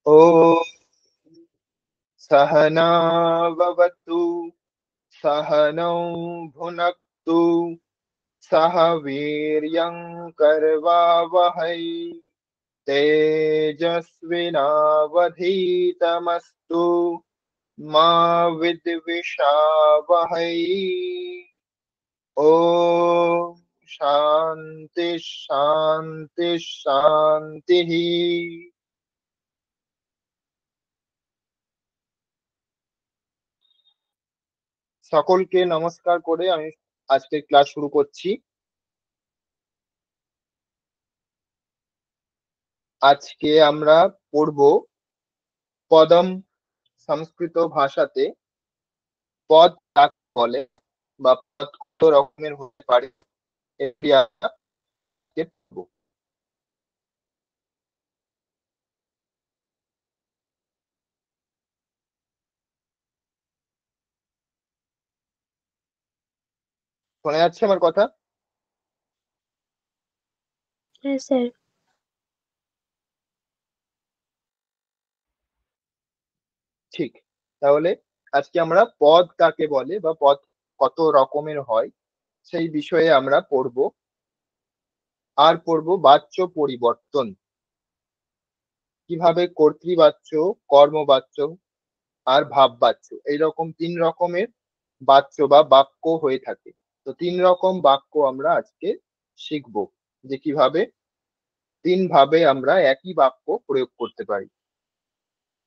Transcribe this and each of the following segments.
ॐ सहना भवतु सहनौ भुनक्तु सह वीर्यं करवावहै तेजस्विनावधीतमस्तु मा विद्विषावहै। ॐ शान्ति शान्ति शान्तिः। সকলকে নমস্কার করে আমি আজকের ক্লাস শুরু করছি। আজকে আমরা পড়ব পদম। সংস্কৃত ভাষাতে পদ কাকে বলে বা পদ কত রকমের হতে পারে এটি আমরা আজকে পড়ব। শোনা যাচ্ছে আমার কথা? হ্যাঁ স্যার। ঠিক, তাহলে আজকে আমরা পদ কাকে বলে বা পদ কত রকমের হয় সেই বিষয়ে আমরা পড়ব। আর পড়ব বাচ্য পরিবর্তন, কিভাবে কর্তৃবাচ্য, কর্মবাচ্য আর ভাববাচ্য এইরকম তিন রকমের বাচ্য বা বাক্য হয়ে থাকে। তো তিন রকম বাক্য আমরা আজকে শিখব, যে কিভাবে তিন ভাবে আমরা একই বাক্য প্রয়োগ করতে পারি।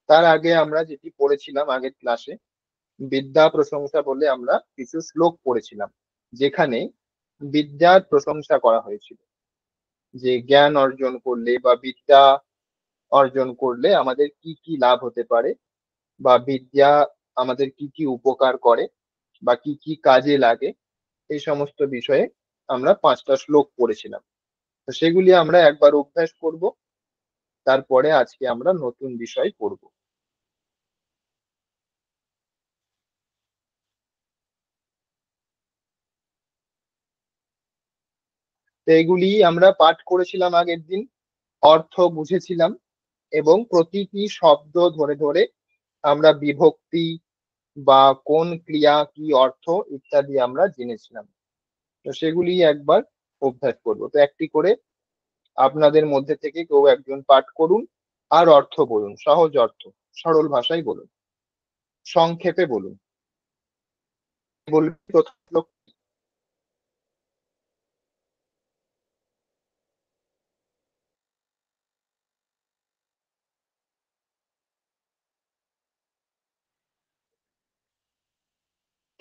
তার আগে আমরা যেটি পড়েছিলাম আগের ক্লাসে, বিদ্যা প্রশংসা বলে আমরা কিছু শ্লোক পড়েছিলাম, যেখানে বিদ্যার প্রশংসা করা হয়েছিল, যে জ্ঞান অর্জন করলে বা বিদ্যা অর্জন করলে আমাদের কি কি লাভ হতে পারে, বা বিদ্যা আমাদের কি কি উপকার করে বা কি কি কাজে লাগে, এই সমস্ত বিষয়ে আমরা পাঁচটা শ্লোক পড়েছিলাম। তো সেগুলি আমরা একবার অভ্যাস করব, তারপরে আজকে আমরা নতুন বিষয় পড়ব। তো এগুলি আমরা পাঠ করেছিলাম আগের দিন, অর্থ বুঝেছিলাম এবং প্রতিটি শব্দ ধরে ধরে আমরা বিভক্তি বা কোন ক্রিয়া কি অর্থ ইত্যাদি আমরা জেনেছিলাম। তো সেগুলি একবার অভ্যাস করব। তো একটি করে আপনাদের মধ্যে থেকে কেউ একজন পাঠ করুন আর অর্থ বলুন, সহজ অর্থ, সরল ভাষায় বলুন, সংক্ষেপে বলুন। বলবি প্রথম লোক?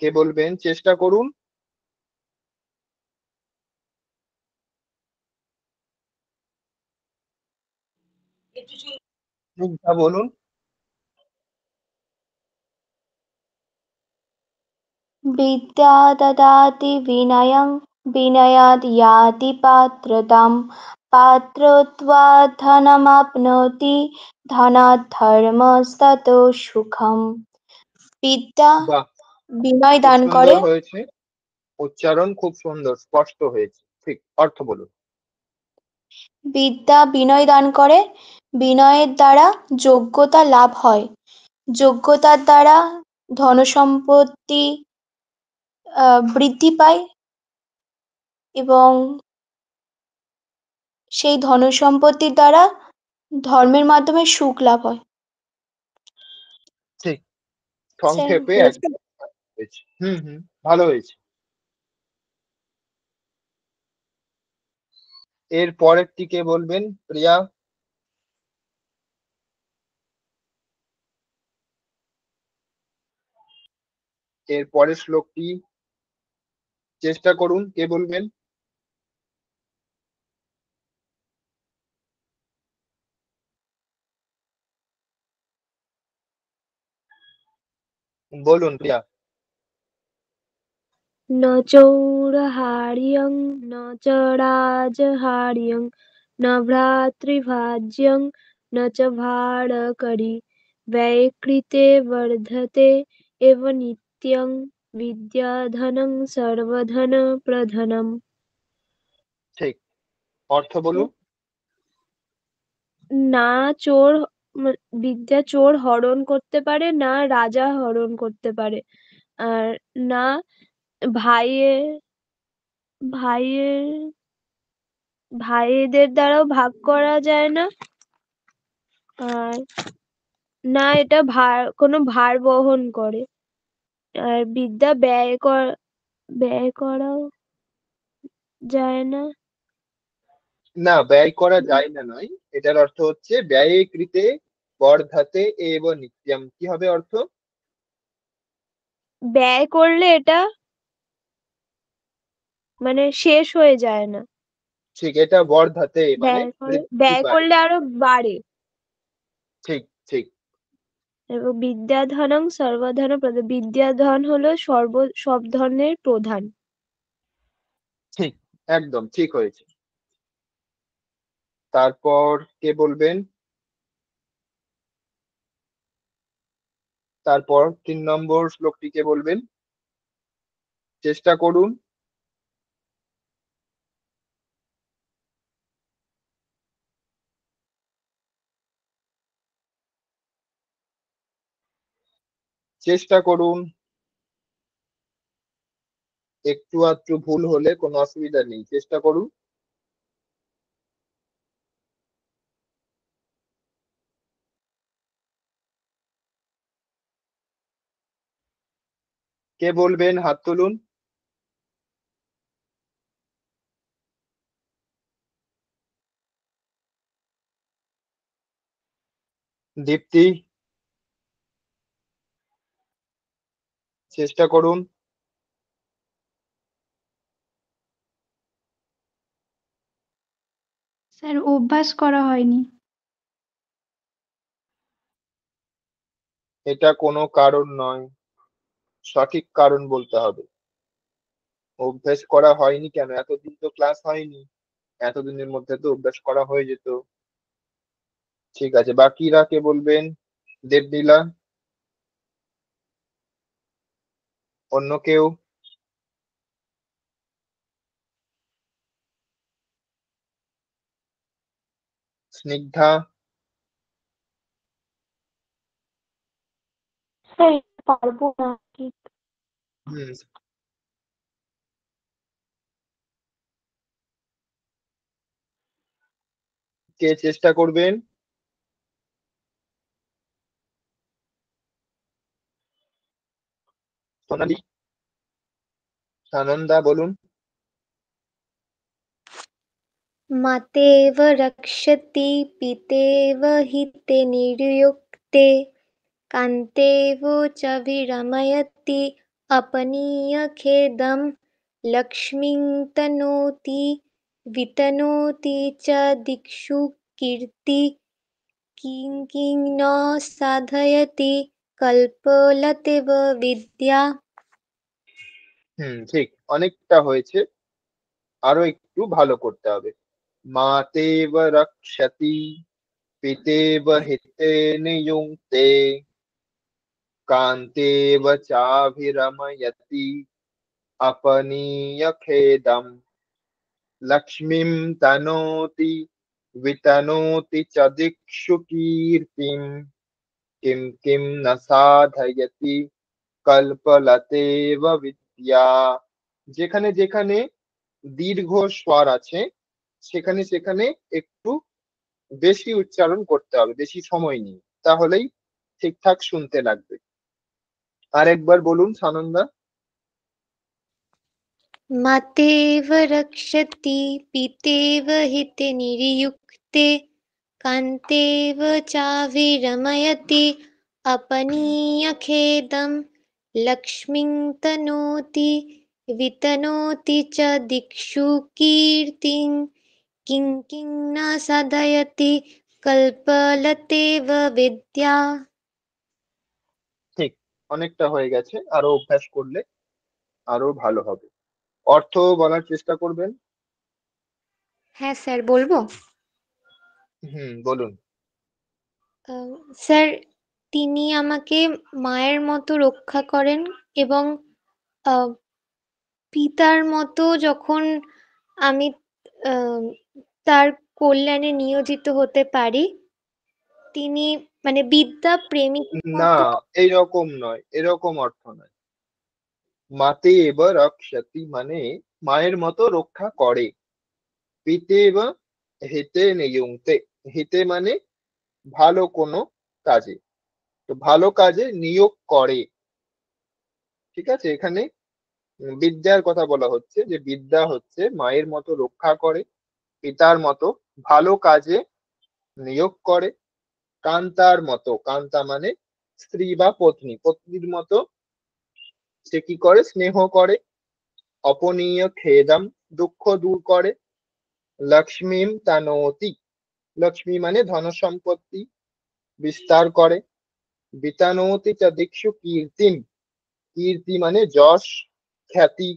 কে বলবেন? চেষ্টা করুন। মুগ্ধা বলুন। বিদ্যা দদাতি বিনয়ং বিনয়াদ ইয়াতি পাত্রতাম পাত্রত্বাৎ ধনমাপ্নোতি ধনাৎ ধর্মস্ততো সুখম। বিদ্যা বাহ, বিনয় খুব দান সুন্দর করে। হয়েছে, উচ্চারণ খুব সুন্দর, স্পষ্ট হয়েছে। ঠিক, অর্থ বলুন। বিদ্যা বিনয় দান করে, বিনয়ের দ্বারা যোগ্যতা লাভ হয়, যোগ্যতার দ্বারা ধনসম্পত্তি বৃদ্ধি পায় এবং সেই ধনসম্পত্তির দ্বারা ধর্মের মাধ্যমে সুখ লাভ হয়। ঠিক, স্যার সংক্ষেপে হয়েছে? একদম হয়েছে। হুম হুম, ভালো হয়েছে। এর পরেরটি কে বলবেন? প্রিয়া। এর পরের শ্লোকটি চেষ্টা করুন, কে বলবেন? বলুন প্রিয়া। न चौरहार्यं न च राजहार्यं न भ्रातृभाज्यं न च भाटकरी वैकृते वर्धते एव नित्यं विद्याधनं सर्वधनप्रधानम्। ঠিক, অর্থ বলুন। না চোর বিদ্যা চোর হরণ করতে পারে, না রাজা হরণ করতে পারে, আর না ভাইয়ের ভাইয়ের ভাইদের দ্বারাও ভাগ করা যায় না, আর না এটা কোনো ভার বহন করে, আর বিদ্যা ব্যয় করাও যায় না। না, ব্যয় করা যায় না নয়, এটার অর্থ হচ্ছে ব্যয়ে কৃতে বর্ধাতে এব নিত্যম। কি হবে অর্থ? ব্যয় করলে এটা মানে শেষ হয়ে যায় না, ঠিক, এটা বর্ধাতে মানে বৃদ্ধি ব্যয় পায়। করলে আরো বাড়ে। ঠিক ঠিক। এবং বিদ্যাধনং সর্বধন প্রধান, বিদ্যাধন হলো সব ধনের প্রধান। ঠিক, একদম ঠিক হয়েছে। তারপর কে বলবেন? তারপর 3 নম্বর শ্লোকটি কে বলবেন? চেষ্টা করুন। চেষ্টা করুন, একটু আধটু ভুল হলে কোনো অসুবিধা নেই, চেষ্টা করুন। কে বলবেন হাত তুলুন। দীপ্তি, চেষ্টা করুন। স্যার অভ্যাস করা হয়নি। এটা কোনো কারণ নয়, সঠিক কারণ বলতে হবে। অভ্যেস করা হয়নি কেন? এতদিন তো ক্লাস হয়নি, এতদিনের মধ্যে তো অভ্যাস করা হয়ে যেত। ঠিক আছে, বাকিরা কে বলবেন? দেবনীলা, অন্য কেউ? স্নিগ্ধা? স্যার পারবো না ঠিক। হুম, কে চেষ্টা করবেন? সোনালি, সানন্দা বলুন। মাতেব রক্ষতি পিতেব হিতে নির্যুক্তে কান্তেব চ বিরময়তি अपनीय खेदं लक्ष्मीं तनोति वितनोति च दिक्षु कीर्ति किं किं न साधयति कल्पलतेव विद्या। হুম, ঠিক, অনেকটা হয়েছে, আরো একটু ভালো করতে হবে। মাতেব রক্ষতি পিতেব হিতে নিযুক্তে কান্তেব চাভিরময়তি अपनीय खेदम लक्ष्मीं तनोति वितनोति च दिक्षु कीर्तिं किं किं न साधयति কল্পলতেব বিদ্যা। যেখানে যেখানে দীর্ঘ স্বর আছে সেখানে সেখানে একটু বেশি উচ্চারণ করতে হবে, বেশি সময় নিয়ে, তাহলেই ঠিকঠাক শুনতে লাগবে। আরেকবার বলুন সানন্দা। मातेव रक्षति पितेव हिते नियुक्ते कान्तेव चाविरमयति अपनीयखेदं लक्ष्मीं तनोति वितनोति च दिक्षु कीर्तिं किं किं न साधयति कल्पलतेव विद्या। ঠিক, অনেকটা হয়ে গেছে, আরো অভ্যাস করলে আরো ভালো হবে। অর্থ বলার চেষ্টা করবেন। হ্যাঁ স্যার বলবো। হুম, বলুন। স্যার তিনি আমাকে মায়ের মতো রক্ষা করেন এবং আহ, পিতার মতো যখন আমি আহ, তার কল্যাণে নিয়োজিত হতে পারি তিনি মানে বিদ্যা প্রেমিকের না, মতো। এইরকম নয়, এরকম অর্থ নয়। মাতে এব রক্ষতি মানে মায়ের মতো রক্ষা করে। পিতে এব হিতে নিয়ুংতে, হিতে মানে ভালো কোনো কাজে, তো ভালো কাজে নিয়োগ করে। ঠিক আছে, এখানে বিদ্যার কথা বলা হচ্ছে, যে বিদ্যা হচ্ছে মায়ের মতো রক্ষা করে, পিতার মতো ভালো কাজে নিয়োগ করে, কান্তার মতো, কান্তা মানে স্ত্রী বা পত্নী, পত্নীর মতো সে কি করে, স্নেহ করে। অপনীয় খেদম দুঃখ দূর করে। লক্ষ্মীম তানয়তি, লক্ষ্মী মানে ধন সম্পত্তি বিস্তার করে। বিতানয়তি চ দিক্ষু কীর্তিম, কীর্তি মানে যশ খ্যাতি,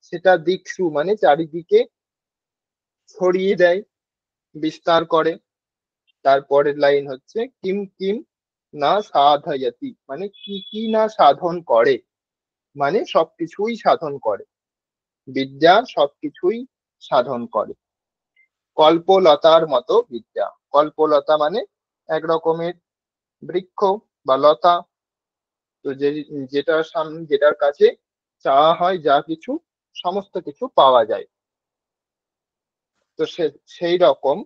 সেটা দিক্ষু মানে চারিদিকে ছড়িয়ে দেয়, বিস্তার করে। তারপরের লাইন হচ্ছে কিম কিম না সাধয়তি মানে কি কি না সাধন করে, মানে সবকিছুই সাধন করে, বিদ্যা সবকিছুই সাধন করে। কল্পলতার মতো বিদ্যা, কল্পলতা মানে এক রকমের বৃক্ষ বা লতা, তো যেটার সামনে, যেটার কাছে চাওয়া হয় যা কিছু, সমস্ত কিছু পাওয়া যায়, তো সেই রকম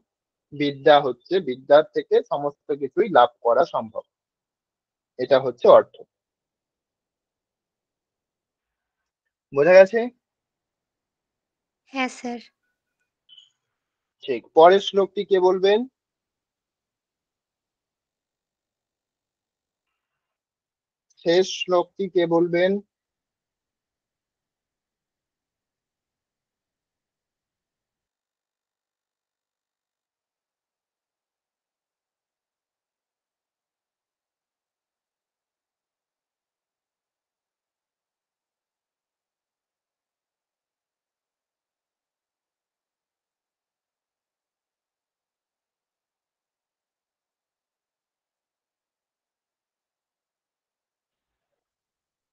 বিদ্যা হচ্ছে, বিদ্যার থেকে সমস্ত কিছুই লাভ করা সম্ভব, এটা হচ্ছে অর্থ। বোঝা গেছে? হ্যাঁ স্যার। ঠিক, পরের শ্লোকটি কে বলবেন? শেষ শ্লোকটি কে বলবেন?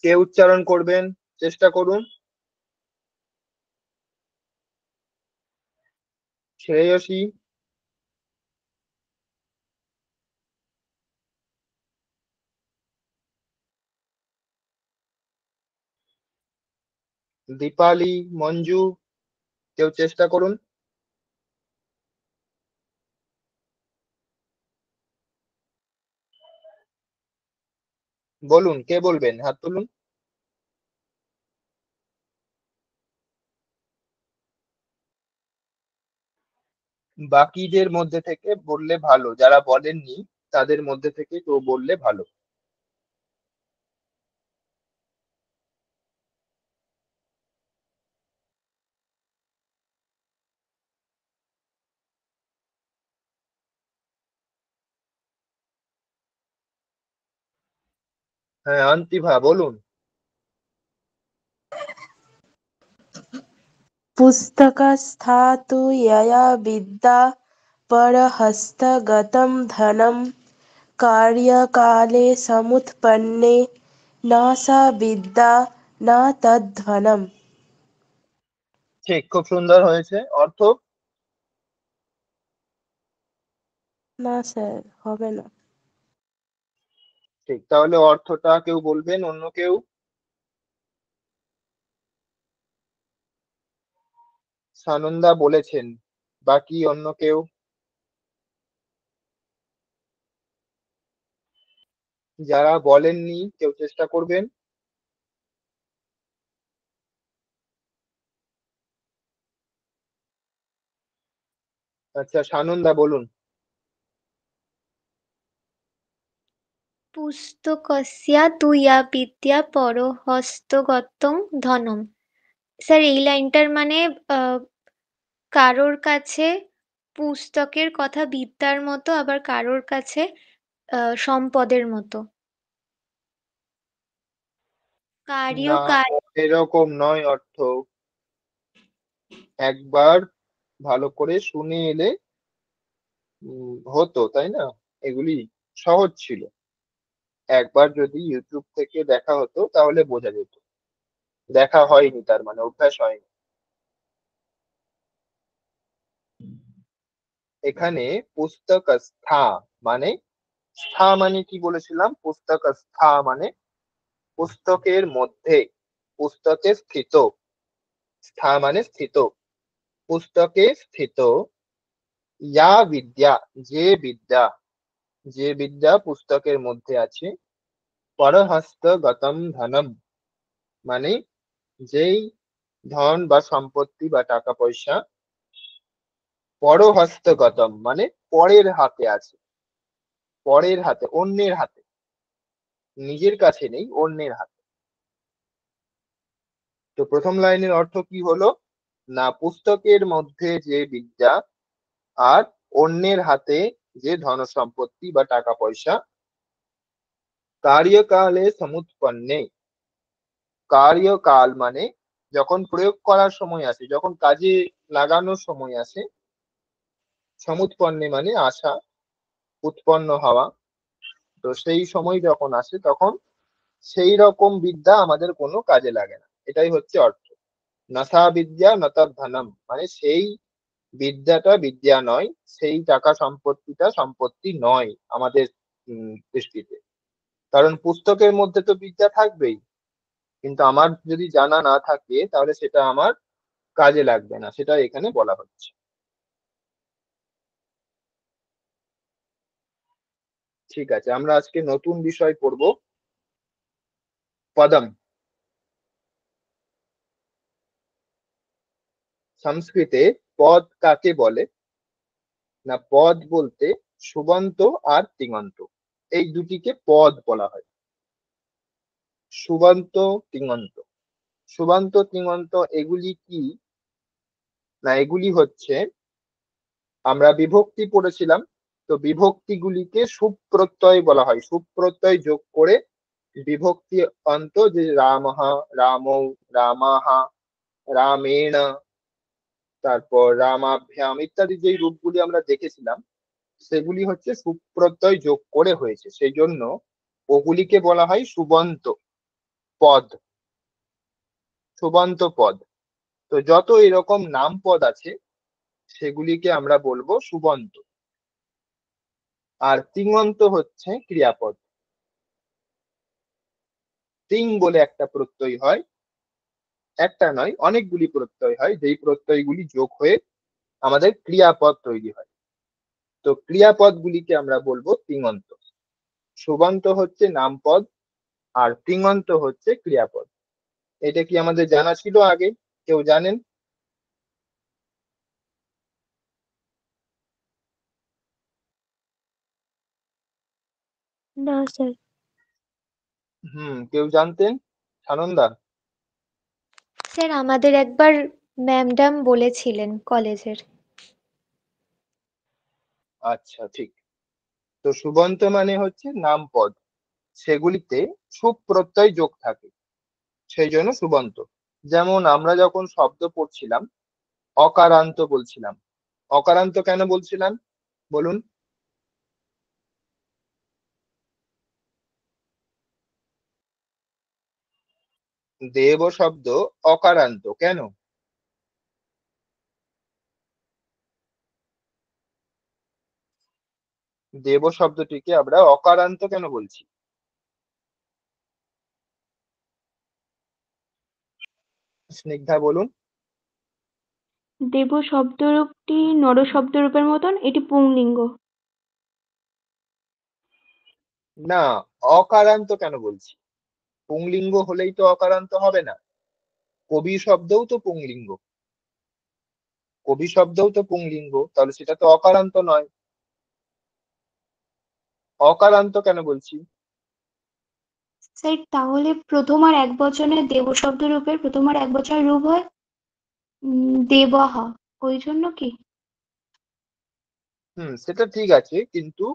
কে উচ্চারণ করবেন? চেষ্টা করুন। শ্রেয়সী, দীপালি, মঞ্জু, কেউ চেষ্টা করুন। বলুন, কে বলবেন, হাত তুলুন। বাকিদের মধ্যে থেকে বললে ভালো, যারা বলেননি তাদের মধ্যে থেকে কেউ বললে ভালো। হ্যাঁ, অন্তিভা বলুন। पुस्तकस्थातु यया विद्या परहस्तगतं धनं कार्यकाले समुत्पन्ने न सा विद्या न तद्धनम्। ঠিক, খুব সুন্দর হয়েছে। অর্থ? না স্যার, হবে না। ঠিক, তাহলে অর্থটা কেউ বলবেন, অন্য কেউ? সানন্দা বলেছেন, বাকি অন্য কেউ? যারা বলেননি কেউ চেষ্টা করবেন। আচ্ছা, সানন্দা বলুন। পুস্তকস্য তু ইয়া বিদ্যা পরহস্তগতং ধনম। স্যার এই লাইনটার মানে আহ, কারোর কাছে পুস্তকের কথা বিদ্যার মতো, আবার কারোর কাছে সম্পদের মতো। কার্য না, এরকম নয় অর্থ। একবার ভালো করে শুনে এলে হতো, তাই না? এগুলি সহজ ছিল, একবার যদি ইউটিউব থেকে দেখা হতো তাহলে বোঝা যেত। দেখা হয়নি তার মানে অভ্যাস হয়নি। এখানে পুস্তকস্থা মানে স্থা মানে কি বলেছিলাম? পুস্তক স্থা মানে পুস্তকের মধ্যে, পুস্তকে স্থিত। স্থা মানে স্থিত, পুস্তকে স্থিত। ইয়া বিদ্যা, যে বিদ্যা, যে বিদ্যা পুস্তকের মধ্যে আছে। পরহস্তগতম ধনম মানে যেই ধন বা সম্পত্তি বা টাকা পয়সা পরহস্তগতম মানে পরের হাতে আছে, পরের হাতে, অন্যের হাতে, নিজের কাছে নেই, অন্যের হাতে। তো প্রথম লাইনের অর্থ কি হলো? না, পুস্তকের মধ্যে যে বিদ্যা আর অন্যের হাতে যে ধন সম্পত্তি বা টাকা পয়সা। কার্যকালে সমুৎপন্নে, কার্যকাল মানে যখন প্রয়োগ করার সময় আসে, যখন কাজে লাগানোর সময় আসে। সমুৎপন্নে মানে আসা, উৎপন্ন হওয়া। তো সেই সময় যখন আসে তখন সেই রকম বিদ্যা আমাদের কোনো কাজে লাগে না, এটাই হচ্ছে অর্থ। নাসা বিদ্যা নতদ ধনম মানে সেই বিদ্যাটা বিদ্যা নয়, সেই টাকা সম্পত্তিটা সম্পত্তি নয় আমাদের দৃষ্টিতে। কারণ পুস্তকের মধ্যে তো বিদ্যা থাকবেই, কিন্তু আমার যদি জানা না থাকে তাহলে সেটা আমার কাজে লাগবে না, সেটা এখানে বলা হচ্ছে। ঠিক আছে, আমরা আজকে নতুন বিষয় পড়বো, পদম। সংস্কৃতে পদ কাকে বলে? না, পদ বলতে সুবন্ত আর তিঙন্ত, এই দুটিকে পদ বলা হয়। সুবন্ত, তিঙন্ত। সুবন্ত, তিঙন্ত এগুলি কি? না, এগুলি হচ্ছে, আমরা বিভক্তি পড়েছিলাম, তো বিভক্তিগুলিকে সুপ্রত্যয় বলা হয়। সুপ্রত্যয় যোগ করে বিভক্তি অন্ত, যে রামঃ, রামৌ, রামাহা, রামেণ, তারপর রামাভ্যাম ইত্যাদি যে রূপগুলি আমরা দেখেছিলাম, সেগুলি হচ্ছে সুপ্রত্যয় যোগ করে হয়েছে, সেই জন্য ওগুলিকে বলা হয় সুবন্ত পদ, সুবন্ত পদ। তো যত এরকম নাম পদ আছে সেগুলিকে আমরা বলবো সুবন্ত। আর তিঙন্ত হচ্ছে ক্রিয়াপদ। তিং বলে একটা প্রত্যয় হয়, একটা নয় অনেকগুলি প্রত্যয় হয়, যেই প্রত্যয়গুলি যোগ হয়ে আমাদের ক্রিয়াপদ তৈরি হয়। তো ক্রিয়াপদ গুলিকে আমরা বলবো তিঙন্ত। সুবন্ত হচ্ছে নামপদ আর তিঙন্ত হচ্ছে ক্রিয়াপদ। এটা কি আমাদের জানা ছিল আগে? কেউ জানেন? না স্যার। কেউ জানতেন? সানন্দা? স্যার আমাদের একবার ম্যামডাম বলেছিলেন কলেজের। আচ্ছা, ঠিক। তো সুবন্ত মানে হচ্ছে নামপদ, সেগুলিতে সুপ্রত্যয় যোগ থাকে, সেই জন্য সুবন্ত। যেমন আমরা যখন শব্দ পড়ছিলাম অকারান্ত বলছিলাম। অকারান্ত কেন বলছিলাম বলুন? দেব শব্দ অকারান্ত কেন? দেব শব্দটিকে আমরা অকারান্ত কেন বলছি? স্নিগ্ধা বলুন। দেব শব্দরূপটি নর শব্দরূপের মতন, এটি পুংলিঙ্গ। না, অকারান্ত কেন বলছি? পুংলিঙ্গ হলেই তো অকারান্ত হবে না। কবি শব্দও তো পুংলিঙ্গ, কবি শব্দও তো পুংলিঙ্গ, তাহলে সেটা তো অকারান্ত নয়। অকারান্ত কেন বলছি? স্যার তাহলে প্রথম আর এক বচনের দেব শব্দ রূপের প্রথম আর এক বচনের রূপ হয় দেবহা, ওই জন্য কি? সেটা ঠিক আছে, কিন্তু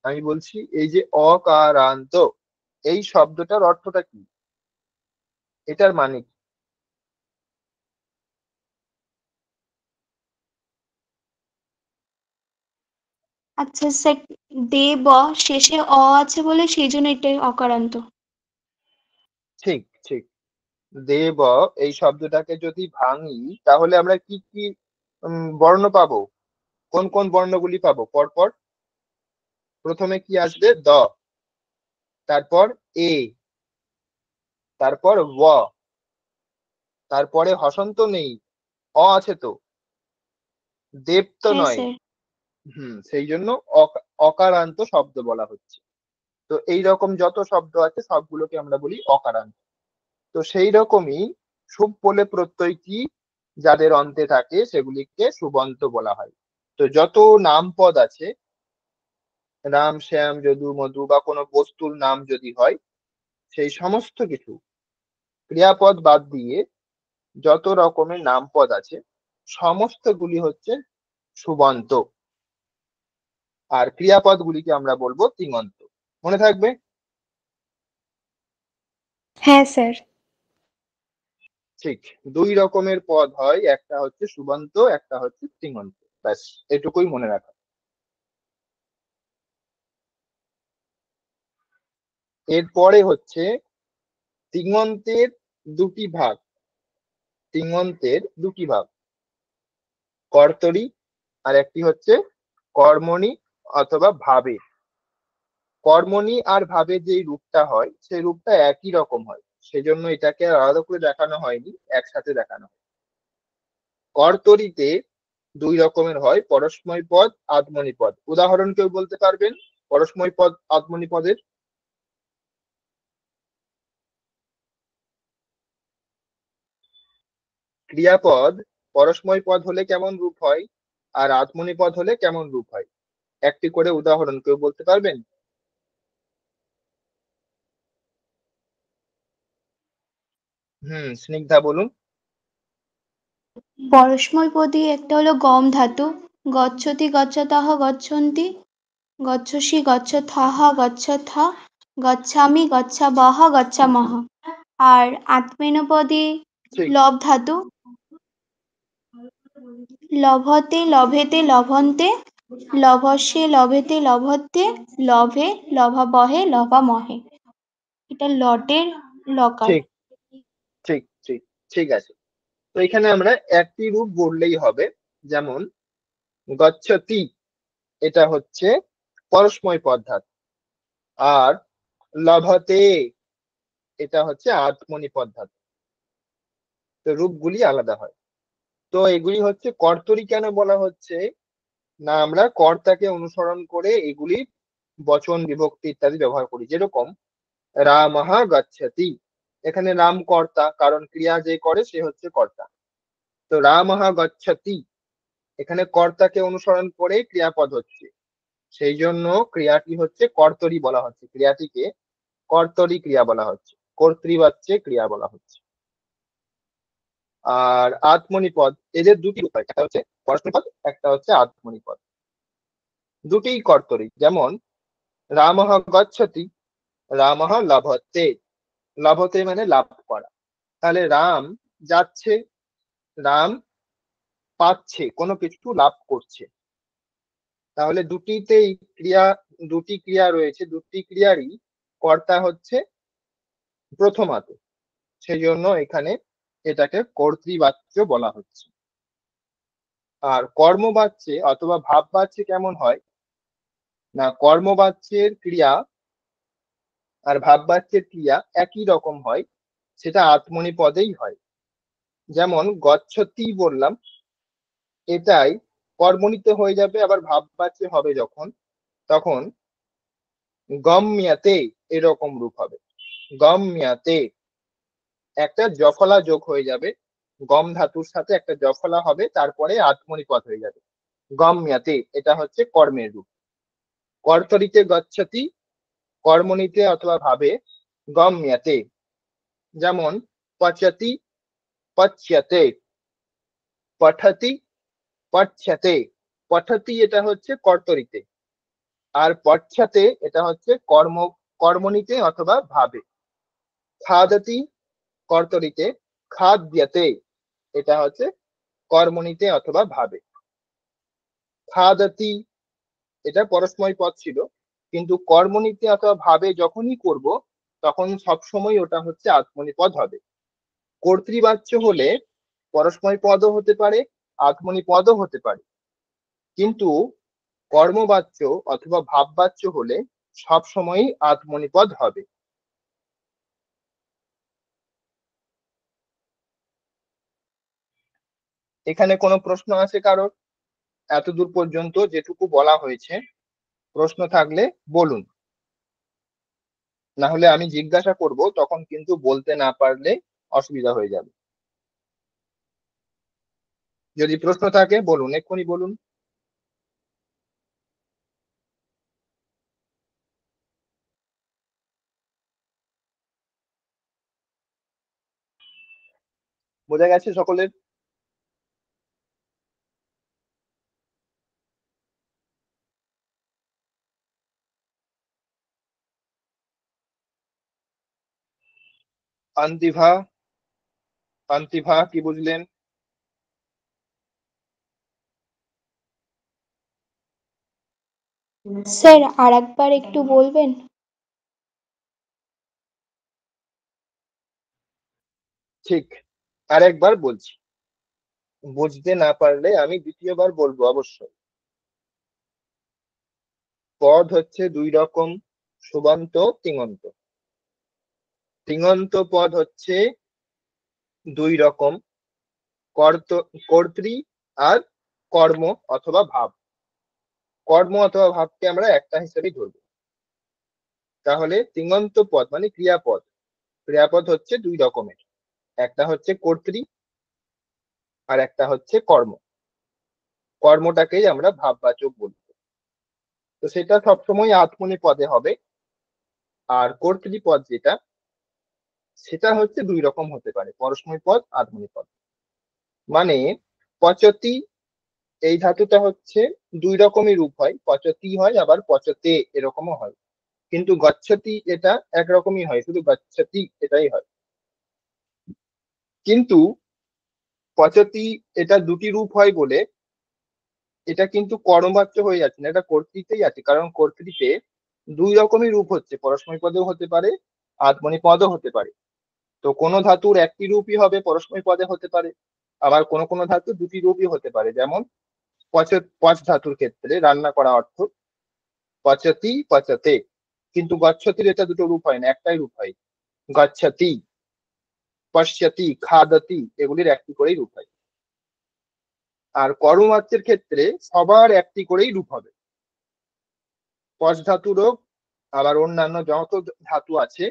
আমি বলছি এই যে অকারান্ত, এই শব্দটার অর্থটা কি, এটার মানে কি? আচ্ছা স্যার, দেব শেষে অ আছে বলে সেই জন্য এটাই অকারান্ত। ঠিক, ঠিক। দেব এই শব্দটাকে যদি ভাঙি তাহলে আমরা কি কি বর্ণ পাবো? কোন কোন বর্ণগুলি পাবো পরপর? প্রথমে কি আসবে? দ, তারপর এ, তারপর ওয়া, তারপরে হসন্ত নেই, অ আছে তো, দেব তো হ্যাঁ নয়। স্যার। সেই জন্য অকারান্ত শব্দ বলা হচ্ছে। তো এই রকম যত শব্দ আছে সবগুলোকে আমরা বলি অকারান্ত। তো সেই রকমই শুভ বলে প্রত্যয়টি যাদের অন্তে থাকে সেগুলিকে সুবন্ত বলা হয়। তো যত নাম পদ আছে, রাম, শ্যাম, যদু, মধু বা কোনো বস্তুর নাম যদি হয়, সেই সমস্ত কিছু ক্রিয়াপদ বাদ দিয়ে যত রকমের নাম পদ আছে সমস্তগুলি হচ্ছে সুবন্ত, আর ক্রিয়াপদ গুলিকে আমরা বলবো তিঙন্ত। মনে থাকবে? হ্যাঁ স্যার। ঠিক, দুই রকমের পদ হয়, একটা হচ্ছে সুবন্ত, একটা হচ্ছে তিঙন্ত। ব্যাস এটুকুই মনে রাখা। এরপরে হচ্ছে তিঙন্তের দুটি ভাগ। তিঙন্তের দুটি ভাগ, কর্তরি আর একটি হচ্ছে কর্মণি অথবা ভাবে। কর্মণি আর ভাবে যে রূপটা হয় সেই রূপটা একই রকম হয়, সেজন্য এটাকে আলাদা করে দেখানো হয়নি, একসাথে দেখানো হয়। কর্তরিতে দুই রকমের হয়, পরস্ময় পদ, আত্মনি পদ। উদাহরণ কেউ বলতে পারবেন পরস্ময় পদ, আত্মনি পদের? ক্রিয়াপদ পরস্ময় পদ হলে কেমন রূপ হয় আর আত্মনি পদ হলে কেমন রূপ হয়, একটি করে উদাহরণ কেউ বলতে পারবেন? স্নিগ্ধা বলুন। পরস্মৈপদী একটা হলো গম ধাতু, গচ্ছতি গচ্ছতঃ গচ্ছন্তি, গচ্ছসি গচ্ছথঃ গচ্ছথা, গচ্ছামি গচ্ছাবহ গচ্ছামহ। আর আত্মেনেপদী ঠিক, লব ধাতু, লভতে লভেতে লভন্তে, লভস্যে লভেতে লভত্যে, লভে লভাবহে লভামহে। এটা লটের লকার। ঠিক, ঠিক, ঠিক, ঠিক আছে। তো এখানে আমরা একটি রূপ বললেই হবে, যেমন গচ্ছতি এটা হচ্ছে পরস্ময় পদ ধাতু, আর লভতে এটা হচ্ছে আত্মনি পদ ধাতু। তো রূপগুলি আলাদা হয়। তো এগুলি হচ্ছে কর্তরি কেন বলা হচ্ছে না, আমরা কর্তাকে অনুসরণ করে এগুলি বচন, বিভক্তি ইত্যাদি ব্যবহার করি। যেরকম রামঃ গচ্ছতি, এখানে রাম কর্তা, কারণ ক্রিয়া যে করে সে হচ্ছে কর্তা। তো রামঃ গচ্ছতি, এখানে কর্তাকে অনুসরণ করে ক্রিয়াপদ হচ্ছে, সেই জন্য ক্রিয়াটি হচ্ছে কর্তরি বলা হচ্ছে, ক্রিয়াটিকে কর্তরি ক্রিয়া বলা হচ্ছে, কর্তৃবাচ্যে ক্রিয়া বলা হচ্ছে। আর আত্মনিপদ, এদের দুটি রূপ হয়, একটা হচ্ছে পরস্মৈপদ, একটা হচ্ছে আত্মনিপদ। দুটিই কর্তরি। যেমন রামঃ গচ্ছতি, রামঃ লভতে। লভতে মানে লাভ করা, তাহলে রাম যাচ্ছে, রাম পাচ্ছে, কোনো কিছু লাভ করছে। তাহলে দুটিতেই ক্রিয়া, দুটি ক্রিয়া রয়েছে, দুটি ক্রিয়ারই কর্তা হচ্ছে প্রথমাতে, সেই জন্য এখানে এটাকে কর্তৃবাচ্য বলা হচ্ছে। আর কর্মবাচ্যে অথবা ভাববাচ্যে কেমন হয় না, কর্মবাচ্যের ক্রিয়া আর ভাববাচ্যের ক্রিয়া একই রকম হয়, সেটা আত্মনি পদেই হয়। যেমন গচ্ছতি বললাম, এটাই কর্মনিতে হয়ে যাবে, আবার ভাববাচ্যে হবে যখন, তখন গম্যাতে এরকম রূপ হবে। গম্যাতে একটা জফলা যোগ হয়ে যাবে, গম ধাতুর সাথে একটা জফলা হবে, তারপরে আত্মনিপদ হয়ে যাবে। গম্যাতে এটা হচ্ছে কর্মের রূপ। কর্তরিতে গচ্ছতি, কর্মনিতে অথবা ভাবে গম্যাতে। যেমন পচতি, পচ্যতে, পঠতি, পঠ্যতে। পঠতি এটা হচ্ছে কর্তরিতে, আর পচ্যতে এটা হচ্ছে কর্মনিতে অথবা ভাবে। খাদতি কর্তরিতে, খাদ্যতে এটা হচ্ছে কর্মনিতে অথবা ভাবে। খাদতি এটা পরস্ময় পদ ছিল, কিন্তু কর্মনিতে অথবা ভাবে যখনই করব তখন সবসময় ওটা হচ্ছে আত্মনিপদ হবে। কর্তৃবাচ্য হলে পরস্ময় পদও হতে পারে, আত্মনিপদও হতে পারে, কিন্তু কর্মবাচ্য অথবা ভাববাচ্য হলে সবসময়ই আত্মনিপদ হবে। এখানে কোনো প্রশ্ন আছে কারোর? এতদূর পর্যন্ত যেটুকু বলা হয়েছে প্রশ্ন থাকলে বলুন, না হলে আমি জিজ্ঞাসা করব, তখন কিন্তু বলতে না পারলে অসুবিধা হয়ে যাবে। যদি প্রশ্ন থাকে বলুন, এক্ষুনি বলুন। বোঝা গেছে সকলের? আন্তিভা, আন্তিভা কি বুঝলেন? স্যার আরেকবার একটু বলবেন? ঠিক, আরেকবার বলছি, বুঝতে না পারলে আমি দ্বিতীয়বার বলবো অবশ্যই। পদ হচ্ছে দুই রকম, সুবন্ত, তিঙন্ত। তিঙন্ত পদ হচ্ছে দুই রকম, কর্তৃ আর কর্ম অথবা ভাব। কর্ম অথবা ভাবকে আমরা একটা হিসেবেই ধরবো। তাহলে তিঙন্ত পদ মানে ক্রিয়াপদ। ক্রিয়াপদ হচ্ছে দুই রকমের, একটা হচ্ছে কর্তৃ আর একটা হচ্ছে কর্ম। কর্মটাকেই আমরা ভাববাচক বলবো। তো সেটা সবসময় আত্মনেপদে হবে। আর কর্তৃপদ যেটা, সেটা হচ্ছে দুই রকম হতে পারে, পরস্মৈপদ, আত্মনেপদ। মানে পচতি, এই ধাতুটা হচ্ছে দুই রকমই রূপ হয়, পচতি হয় আবার পচতে এরকমও হয়। কিন্তু গচ্ছতি এটা একরকমই হয়, শুধু গচ্ছতি এটাই হয়। কিন্তু পচতি এটা দুটি রূপ হয় বলে এটা কিন্তু কর্মবাচ্য হয়ে যাচ্ছে না, এটা কর্তৃতেই আছে। কারণ কর্তৃতে দুই রকমই রূপ হচ্ছে, পরস্মৈ পদেও হতে পারে, আত্মনি পদও হতে পারে। তো কোনো ধাতুর একটি রূপই হবে, পরস্মৈ পদে হতে পারে, আবার কোনো কোনো ধাতু দুটি রূপই হতে পারে। যেমন পচ ধাতুর ক্ষেত্রে রান্না করা অর্থ পচতি, পচতে। কিন্তু গচ্ছতির এটা দুটো রূপ হয় না, একটাই রূপ হয়, গচ্ছতি, পশ্যতি, খাদতি, এগুলির একটি করেই রূপ হয়। আর কর্মবাচ্যের ক্ষেত্রে সবার একটি করেই রূপ হবে। পচ ধাতুরও আবার অন্যান্য যত ধাতু আছে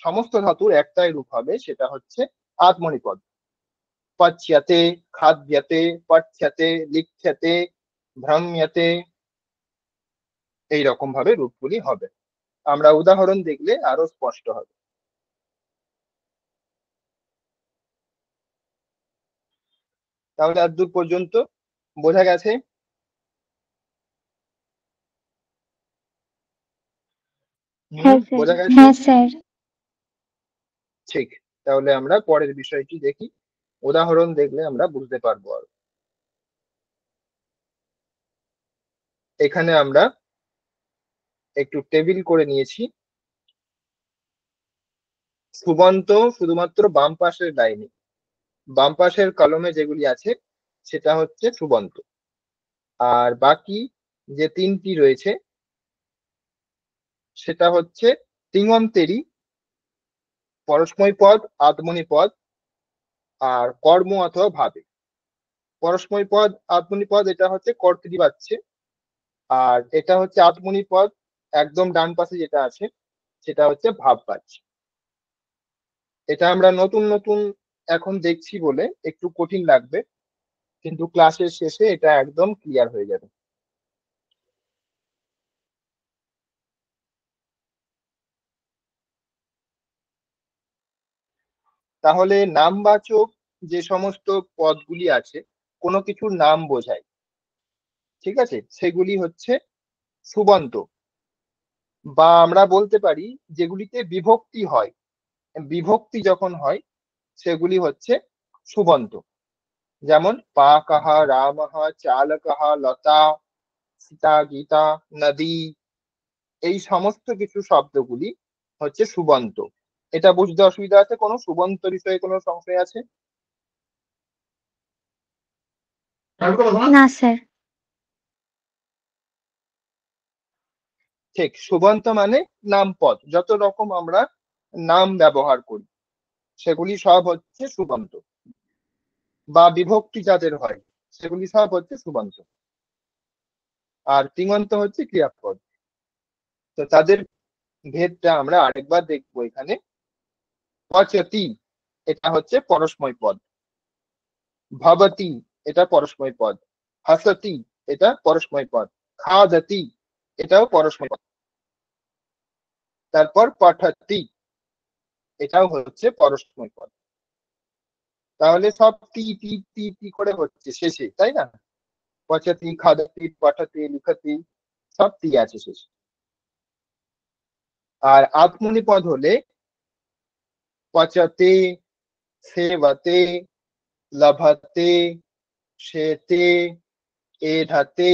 সমস্ত ধাতুর একটাই রূপ হবে, সেটা হচ্ছে আত্মনিপদ। পচ্যতে, খাদ্যতে, পঠ্যতে, লিখ্যতে, ভ্রম্যতে, এইরকম ভাবে রূপগুলি হবে। আমরা উদাহরণ দেখলে আরো স্পষ্ট হবে। তাহলে আর দূর পর্যন্ত বোঝা গেছে? হ্যাঁ স্যার। বোঝা গেছে? হ্যাঁ স্যার। ঠিক, তাহলে আমরা পরের বিষয়টি দেখি। উদাহরণ দেখলে আমরা বুঝতে পারবো। আর এখানে আমরা একটু টেবিল করে নিয়েছি। সুবন্ত শুধুমাত্র বাম পাশের লাইনে, বাম পাশের কলমে যেগুলি আছে সেটা হচ্ছে সুবন্ত। আর বাকি যে তিনটি রয়েছে সেটা হচ্ছে তিঙন্তেরই, পরস্মৈ পদ, আত্মনি পদ আর কর্ম অথবা ভাবে। পরস্মৈ পদ, আত্মনি পদ এটা হচ্ছে কর্তৃবাচ্যে, আর এটা হচ্ছে আত্মনি পদ একদম ডান পাশে যেটা আছে সেটা হচ্ছে ভাববাচ্য। এটা আমরা নতুন নতুন এখন দেখছি বলে একটু কঠিন লাগবে, কিন্তু ক্লাসের শেষে এটা একদম ক্লিয়ার হয়ে যাবে। তাহলে নামবাচক যে সমস্ত পদগুলি আছে, কোনো কিছুর নাম বোঝায়, ঠিক আছে, সেগুলি হচ্ছে সুবন্ত। বা আমরা বলতে পারি যেগুলিতে বিভক্তি হয়, বিভক্তি যখন হয় সেগুলি হচ্ছে সুবন্ত। যেমন পা কাহা, রামহ, চালকহ, লতা, সীতা, গীতা, নদী, এই সমস্ত কিছু শব্দগুলি হচ্ছে সুবন্ত। এটা বুঝতে অসুবিধা আছে? কোনো সুবন্ত বিষয়ে কোনো সংশয় আছে? না স্যার। ঠিক, সুবন্ত মানে নামপদ, যত রকম আমরা নাম ব্যবহার করি সেগুলি সব হচ্ছে সুবন্ত, বা বিভক্তি যাদের হয় সেগুলি সব হচ্ছে সুবন্ত, আর তিঙন্ত হচ্ছে ক্রিয়াপদ। তো তাদের ভেদটা আমরা আরেকবার দেখবো এখানে। পচতি এটা হচ্ছে পরস্ময় পদ, ভবতি এটা পরস্ময় পদ, হাসতি এটা পরস্ময় পদ, খাদতি এটাও পরস্ময় পদ, তারপর পঠতি এটাও হচ্ছে পরস্ময় পদ। তাহলে সব তি তি তি তি করে হচ্ছে শেষে, তাই না? পচতি, খাদতি, পঠতি, লিখতি, সব তি আছে শেষে। আর আত্মনি পদ হলে পচতে, সেবতে, লভতে, সেতে, এধাতে,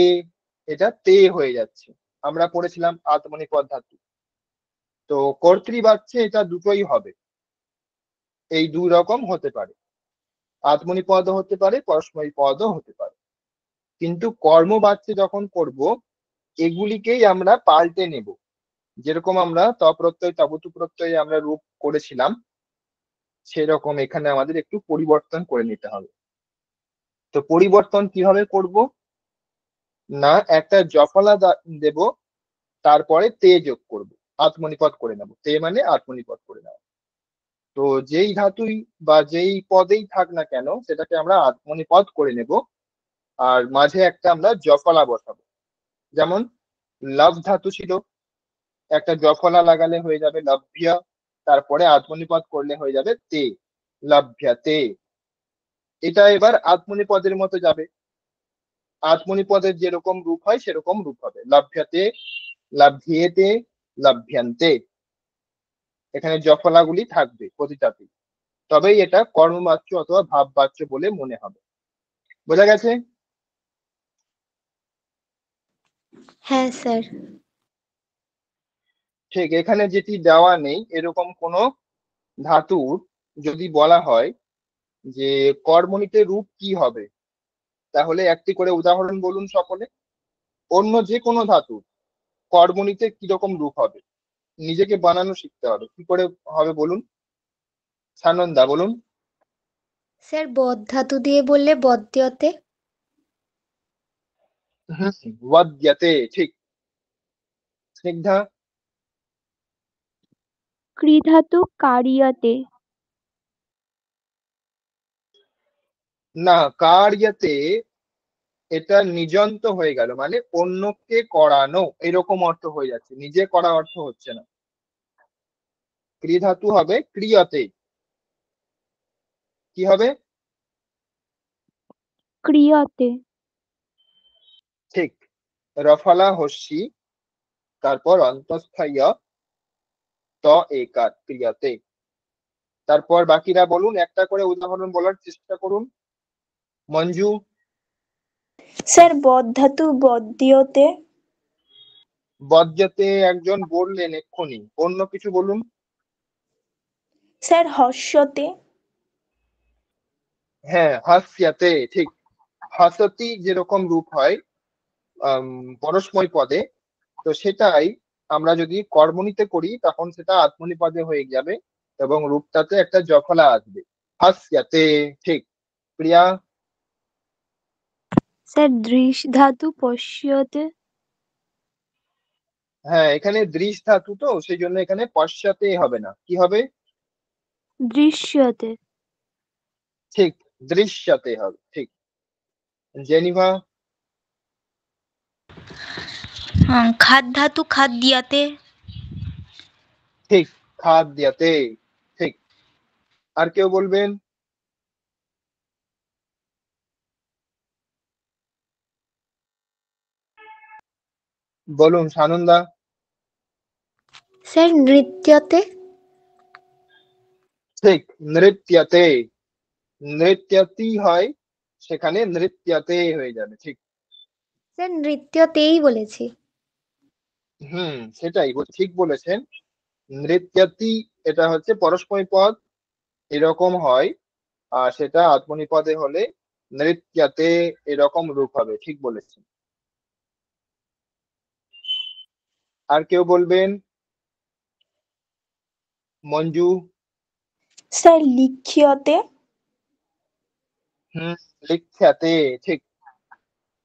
এটা তে হয়ে যাচ্ছে। আমরা পড়েছিলাম আত্মনি পদ ধাতু। তো কর্তৃবাচ্যে এটা দুটোই হবে, এই দুই রকম হতে পারে, আত্মনি পদও হতে পারে, পরস্ময়ী পদও হতে পারে। কিন্তু কর্মবাচ্যে যখন করব এগুলিকেই আমরা পাল্টে নেব। যেরকম আমরা তপ্রত্যয় তবতু প্রত্যয়ে আমরা রূপ করেছিলাম, সেরকম এখানে আমাদের একটু পরিবর্তন করে নিতে হবে। তো পরিবর্তন কিভাবে করব? না, একটা জফলা দেব, তারপরে তে যোগ করব, আত্মনিপদ করে নেব, তে মানে আত্মনিপদ করে নেব। তো যেই ধাতুই বা যেই পদেই থাক না কেন সেটাকে আমরা আত্মনিপদ করে নেব, আর মাঝে একটা আমরা জফলা বসাবো। যেমন লভ ধাতু ছিল, একটা জফলা লাগালে হয়ে যাবে লভ্য, তারপরে আত্মনিপদ করলে হয়ে যাবে তে, লভ্যতে। এটা এবার আত্মনিপদের মতো যাবে, আত্মনিপদের যেরকম রূপ হয় সেরকম রূপ হবে, লভ্যতে, লভ্যেতে, লভ্যান্তে। এখানে জফলাগুলি থাকবে প্রতিটাতে, তবেই এটা কর্মবাচ্য অথবা ভাববাচ্য বলে মনে হবে। বোঝা গেছে? হ্যাঁ স্যার। ঠিক, এখানে যেটি দেওয়া নেই এরকম কোনো ধাতুর যদি বলা হয় যে কর্মণিতে রূপ কি হবে, তাহলে একটি করে উদাহরণ বলুন সকলে। অন্য যে কোনো ধাতুর কর্মণিতে কিরকম রূপ হবে, নিজেকে বানানো শিখতে হবে, কি করে হবে বলুন? সানন্দা বলুন। স্যার বদ ধাতু দিয়ে বললে বদ্যতে। ওয়াদ্যাতে, ঠিক। স্নিগ্ধা? ক্রিধাতু কারিয়তে। না, কার্যতে এটা নিজন্ত হয়ে গেল, মানে অন্যকে করানো এরকম অর্থ হয়ে যাচ্ছে, নিজে করা অর্থ হচ্ছে না। ক্রিধাতু হবে ক্রিয়তে। কি হবে? ক্রিয়তে। ঠিক, রফলা হস্যি, তারপর অন্তঃস্থ ত একার, ক্রিয়াতে। তারপর বাকিরা বলুন, একটা করে উদাহরণ বলার চেষ্টা করুন। মঞ্জু? স্যার বদ ধাতু বদ্যতে। বজ্জাতে একজন বললেন এক্ষুনি, অন্য কিছু বলুন। স্যার হস্যতে। হ্যাঁ, হাস্যাতে, ঠিক। হাসতি যেরকম রূপ হয় পরস্ময় পদে, তো সেটাই আমরা যদি কর্মণিতে করি তখন সেটা আত্মনিপদে হয়ে যাবে এবং রূপটাতে একটা জফলা আসবে, হাস্যাতে। ঠিক। প্রিয়া? স্যার দৃশ ধাতু পশ্যতে। হ্যাঁ, এখানে দৃশ ধাতু, তো সেই জন্য এখানে পশ্চাতে হবে না, কি হবে? দৃশ্যতে। ঠিক, দৃশ্যতে হবে, ঠিক। জেনিভা? খাদ ধাতু খাদ্যাতে। ঠিক, খাদ্যাতে, ঠিক। আর কেউ বলবেন? বলুন সানন্দা। স্যার নৃত্যতে। ঠিক, নৃত্যতে। নৃত্যতি হয়, সেখানে নৃত্যতে হয়ে যাবে, ঠিক। স্যার নৃত্যতেই বলেছি। সেটাই ঠিক বলেছেন। নৃত্যতি এটা হচ্ছে পরস্ময় পদ, এরকম হয়, আর সেটা আত্মনিপদে হলে নৃত্যতে এরকম রূপ হবে, ঠিক বলেছেন। আর কেউ বলবেন? মঞ্জু? স্যার লিখ্যতে। হুম, লিখ্যাতে, ঠিক।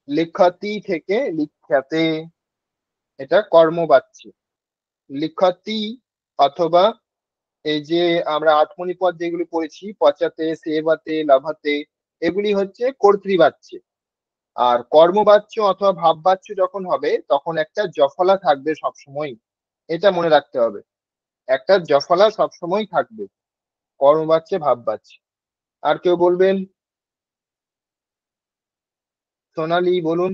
লিখতি থেকে লিখ্যাতে, এটা কর্মবাচ্য। লিখতি অথবা এই যে আমরা আত্মনিপদ পদ যেগুলি পড়েছি, পচাতে, সেবাতে, লাভাতে, এগুলি হচ্ছে কর্তৃবাচ্য। আর কর্মবাচ্য অথবা ভাববাচ্য যখন হবে তখন একটা জফলা থাকবে সবসময়, এটা মনে রাখতে হবে। একটা জফলা সবসময় থাকবে, কর্মবাচ্যে ভাববাচ্যে। আর কেউ বলবেন? সোনালি বলুন।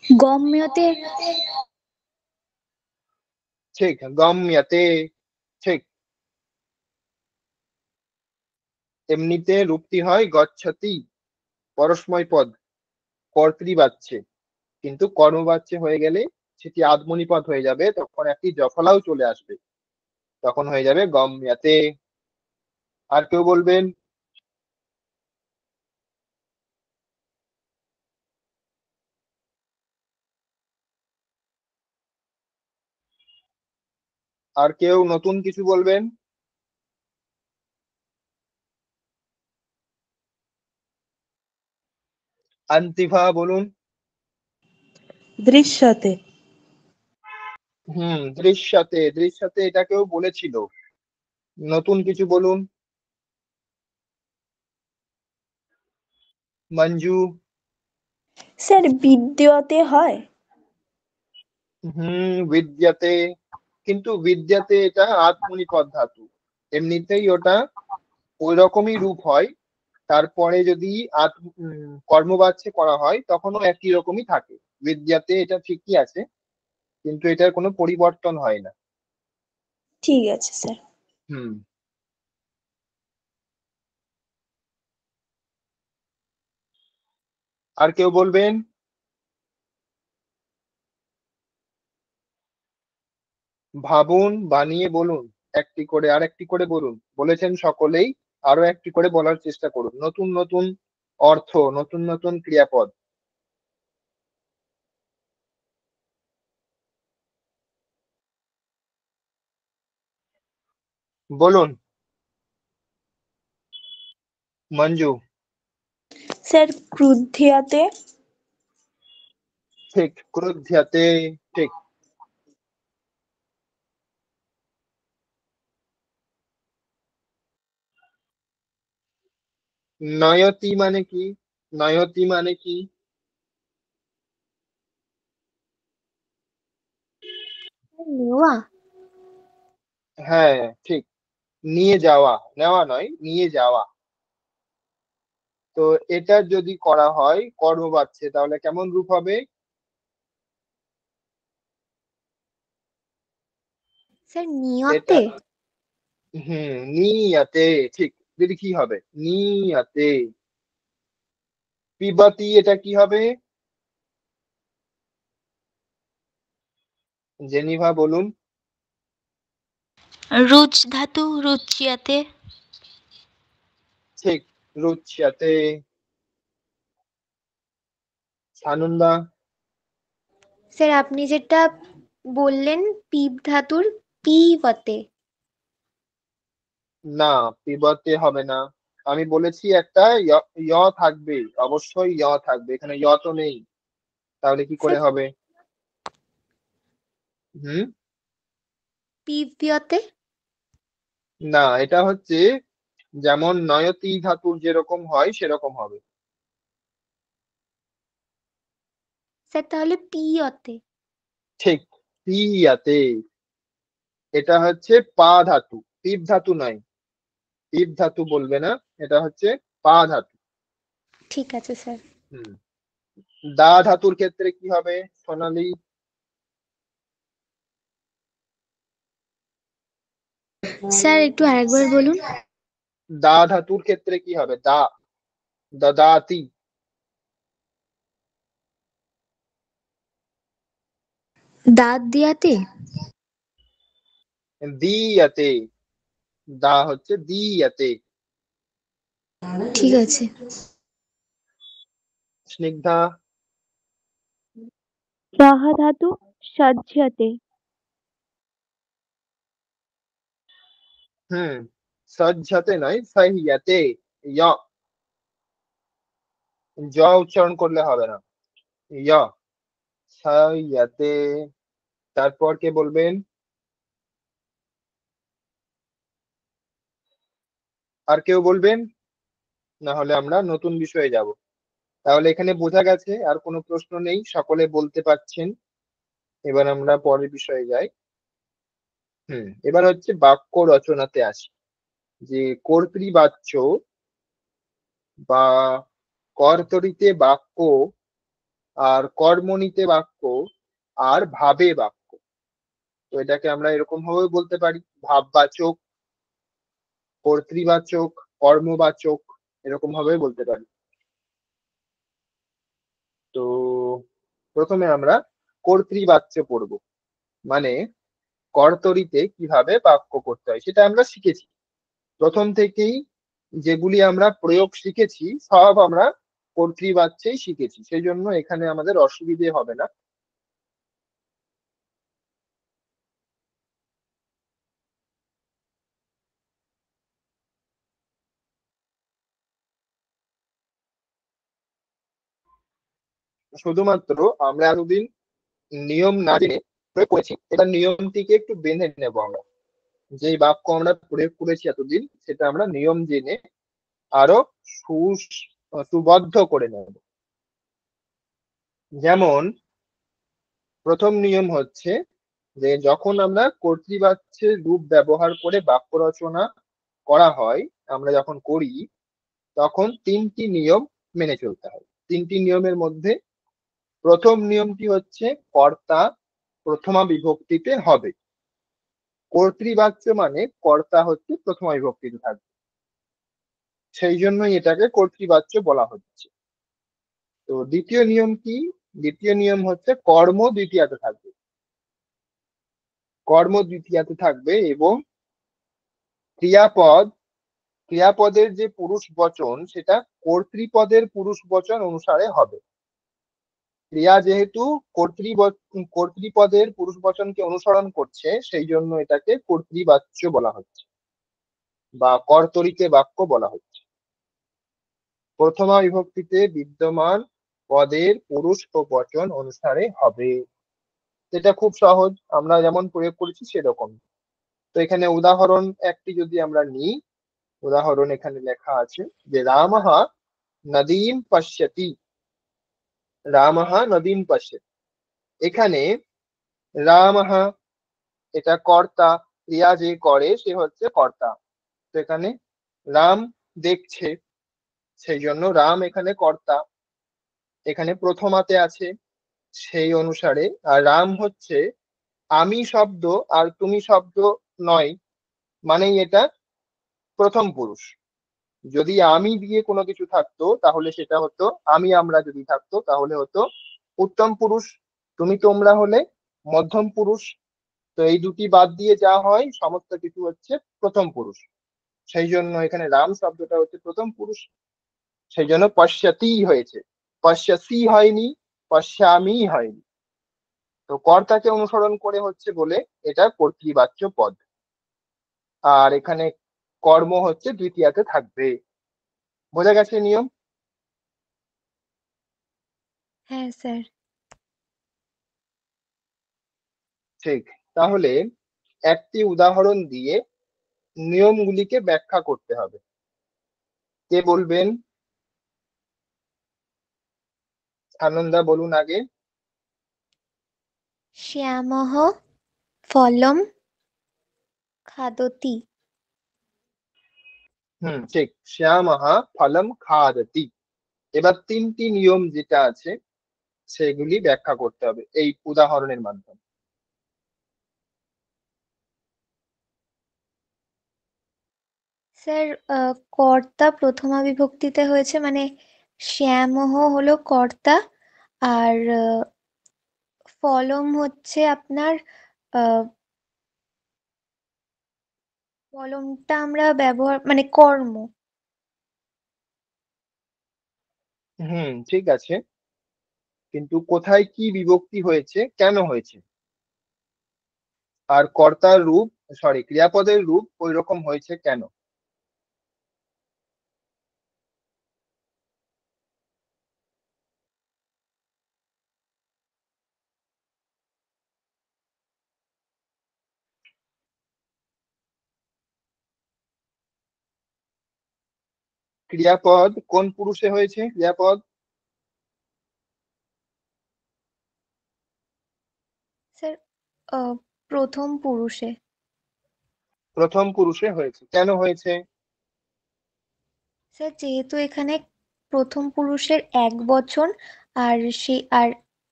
গম্যতে। ঠিক, গম্যতে, ঠিক। এমনিতে রূপটি হয় গচ্ছতি, পরস্ময় পদ, কর্তৃবাচ্যে। কিন্তু কর্মবাচ্যে হয়ে গেলে সেটি আদমনিপদ হয়ে যাবে, তখন একটি জফলাও চলে আসবে, তখন হয়ে যাবে গম্যাতে। আর কেউ বলবেন? আর কেউ নতুন কিছু বলবেন? আন্তিভা বলুন। দৃশ্যতে। দৃশ্যতে, দৃশ্যতে এটা কেউ বলেছিল, নতুন কিছু বলুন। মঞ্জু? স্যার বিদ্যতে হয়। বিদ্যাতে, কিন্তু বিদ্যাতে এটা আত্মনিপদ ধাতু, এমনিতেই ওটা ওই রকমই রূপ হয়। তারপরে যদি কর্মবাচ্যে করা হয় তখনও একই রকমই থাকে। বিদ্যাতে এটা ঠিকই আছে, কিন্তু এটার কোনো পরিবর্তন হয় না। ঠিক আছে স্যার। হুম। আর কেউ বলবেন? ভাবুন, বানিয়ে বলুন, একটি করে আর একটি করে বলুন। বলেছেন সকলেই, আরো একটি করে বলার চেষ্টা করুন। নতুন নতুন অর্থ, নতুন নতুন ক্রিয়াপদ বলুন। মঞ্জু? স্যার ক্রুদ্ধিয়াতে। ঠিক, ক্রুদ্ধাতে, ঠিক। নয়তি মানে কি? নয়তি মানে কি? নেওয়া। হ্যাঁ, ঠিক, নিয়ে যাওয়া, নেওয়া নয়, নিয়ে যাওয়া। তো এটা যদি করা হয় কর্মবাচ্যে তাহলে কেমন রূপ হবে? স্যার এটা নিয়তে। নিয়াতে, ঠিক। দিদি কি হবে? নিয়াতে। পিবতি, এটা কি হবে? জেনিভা বলুন। রুচ ধাতু, রুচ্যতে। ঠিক, রুচ্যাতে। সানন্দা? স্যার আপনি যেটা বললেন পিপ ধাতুর পিবতে। না, পিবতে হবে না। আমি বলেছি একটা য় থাকবে, অবশ্যই য় থাকবে, এখানে য় তো নেই, তাহলে কি করে স্যার হবে? হুম। পিভ্যতে। না, এটা হচ্ছে যেমন নয়তি ধাতুর যেরকম হয় সেরকম হবে। স্যার তাহলে পিয়তে। ঠিক, পিয়াতে। এটা হচ্ছে পা ধাতু, পিপ ধাতু নয়। পিপ ধাতু বলবে না, এটা হচ্ছে পা ধাতু। ঠিক আছে স্যার। হুম। দা ধাতুর ক্ষেত্রে কি হবে সোনালি? স্যার একটু আরেকবার বলুন। দা ধাতুর ক্ষেত্রে কি হবে? দা, দদাতি। দাঁত দিয়াতে। দিয়াতে, দা হচ্ছে দিয়াতে। ঠিক আছে। স্নিগ্ধা? সহ ধাতু সজ্জতে। সজ্জতে নয়, সহ্যতে। য়, জ উচ্চারণ করলে হবে না। য়, সহ্যতে। তারপর কে বলবেন? আর কেউ বলবেন? না হলে আমরা নতুন বিষয়ে যাব। তাহলে এখানে বোঝা গেছে আর কোনো প্রশ্ন নেই, সকলে বলতে পারছেন। এবার আমরা পরের বিষয়ে যাই। এবার হচ্ছে বাক্য রচনাতে আসি। যে কর্তৃবাচ্য বা কর্তরিতে বাক্য, আর কর্মণিতে বাক্য, আর ভাবে বাক্য। তো এটাকে আমরা এরকম ভাবে বলতে পারি: ভাববাচক, কর্তৃবাচক, কর্মবাচক, এরকম ভাবে বলতে পারি। তো প্রথমে আমরা কর্তৃবাচ্য পড়ব, মানে কর্তরিতে কিভাবে বাক্য করতে হয় সেটা আমরা শিখেছি। প্রথম থেকেই যেগুলি আমরা প্রয়োগ শিখেছি সব আমরা কর্তৃবাচ্যেই শিখেছি, সেই জন্য এখানে আমাদের অসুবিধে হবে না। শুধুমাত্র আমরা এতদিন নিয়ম না জেনে প্রয়োগ করেছি, এবার নিয়মটিকে একটু বেঁধে নেবো আমরা। যে বাক্য আমরা প্রয়োগ করেছি এতদিন, সেটা আমরা নিয়ম জেনে আরো সুবদ্ধ করে নেব। যেমন প্রথম নিয়ম হচ্ছে যে যখন আমরা কর্তৃবাচ্যের রূপ ব্যবহার করে বাক্য রচনা করা হয়, আমরা যখন করি তখন তিনটি নিয়ম মেনে চলতে হয়। তিনটি নিয়মের মধ্যে প্রথম নিয়মটি হচ্ছে কর্তা প্রথমা বিভক্তিতে হবে। কর্তৃবাচ্য মানে কর্তা হচ্ছে প্রথমা বিভক্তিতে থাকবে, সেই জন্যই এটাকে কর্তৃবাচ্য বলা হচ্ছে। তো দ্বিতীয় নিয়ম কি? দ্বিতীয় নিয়ম হচ্ছে কর্ম দ্বিতীয়াতে থাকবে। কর্ম দ্বিতীয়াতে থাকবে এবং ক্রিয়াপদ, ক্রিয়াপদের যে পুরুষ বচন সেটা কর্তৃপদের পুরুষ বচন অনুসারে হবে। ক্রিয়া যেহেতু কর্তৃপদের পুরুষ বচনকে অনুসরণ করছে, সেই জন্য এটাকে কর্তৃবাচ্য বলা হচ্ছে বা কর্তরিতে বাক্য বলা হচ্ছে। প্রথমা বিভক্তিতে বিদ্যমান পদের পুরুষ ও বচন অনুসারে হবে। এটা খুব সহজ, আমরা যেমন প্রয়োগ করেছি সেরকম। তো এখানে উদাহরণ একটি যদি আমরা নিই, উদাহরণ এখানে লেখা আছে যে রামঃ নদীম পশ্যতি। রামঃ নদীম পশ্যতি, এখানে রামঃ এটা কর্তা, ক্রিয়া যে করে সে হচ্ছে কর্তা। তো এখানে রাম দেখছে, সেই জন্য রাম এখানে কর্তা, এখানে প্রথমাতে আছে সেই অনুসারে। আর রাম হচ্ছে আমি শব্দ আর তুমি শব্দ নয়, মানেই এটা প্রথম পুরুষ। যদি আমি দিয়ে কোনো কিছু থাকতো তাহলে সেটা হতো আমি আমরা, যদি থাকতো তাহলে হতো উত্তম পুরুষ, তুমি তোমরা হলে মধ্যম পুরুষ। তো এই দুটি বাদ দিয়ে যা হয় সমস্ত কিছু হচ্ছে প্রথম পুরুষ, সেই জন্য এখানে রাম শব্দটা হচ্ছে প্রথম পুরুষ, সেই জন্য পশ্যতি হয়েছে, পশ্যসি হয়নি, পশ্যামি হয়নি। তো কর্তাকে অনুসরণ করে হচ্ছে বলে এটা কর্তৃবাচ্য পদ। আর এখানে কর্ম হচ্ছে দ্বিতীয়াতে থাকবে। বোঝা গেছে নিয়ম? হ্যাঁ স্যার। ঠিক। তাহলে একটি উদাহরণ দিয়ে নিয়মগুলিকে ব্যাখ্যা করতে হবে। কে বলবেন? আনন্দা বলুন আগে। শ্যামঃ ফলম খাদতি। ঠিক, শ্যামঃ ফলম খাদতি। এবার তিনটি নিয়ম যেটা আছে সেগুলি ব্যাখ্যা করতে হবে এই উদাহরণের মাধ্যমে। স্যার কর্তা প্রথমা বিভক্তিতে হয়েছে, মানে শ্যামঃ হলো কর্তা, আর ফলম হচ্ছে আপনার ফলমটা আমরা ব্যবহার মানে কর্ম। ঠিক আছে। কিন্তু কোথায় কি বিভক্তি হয়েছে, কেন হয়েছে। আর কর্তার রূপ, ক্রিয়াপদের রূপ ওই রকম হয়েছে কেন। ক্রিয়াপদ কোন পুরুষে হয়েছে, ক্রিয়াপদ স্যার প্রথম পুরুষে। প্রথম পুরুষে হয়েছে, কেন হয়েছে। স্যার যেহেতু এখানে প্রথম পুরুষের এক বচন, আর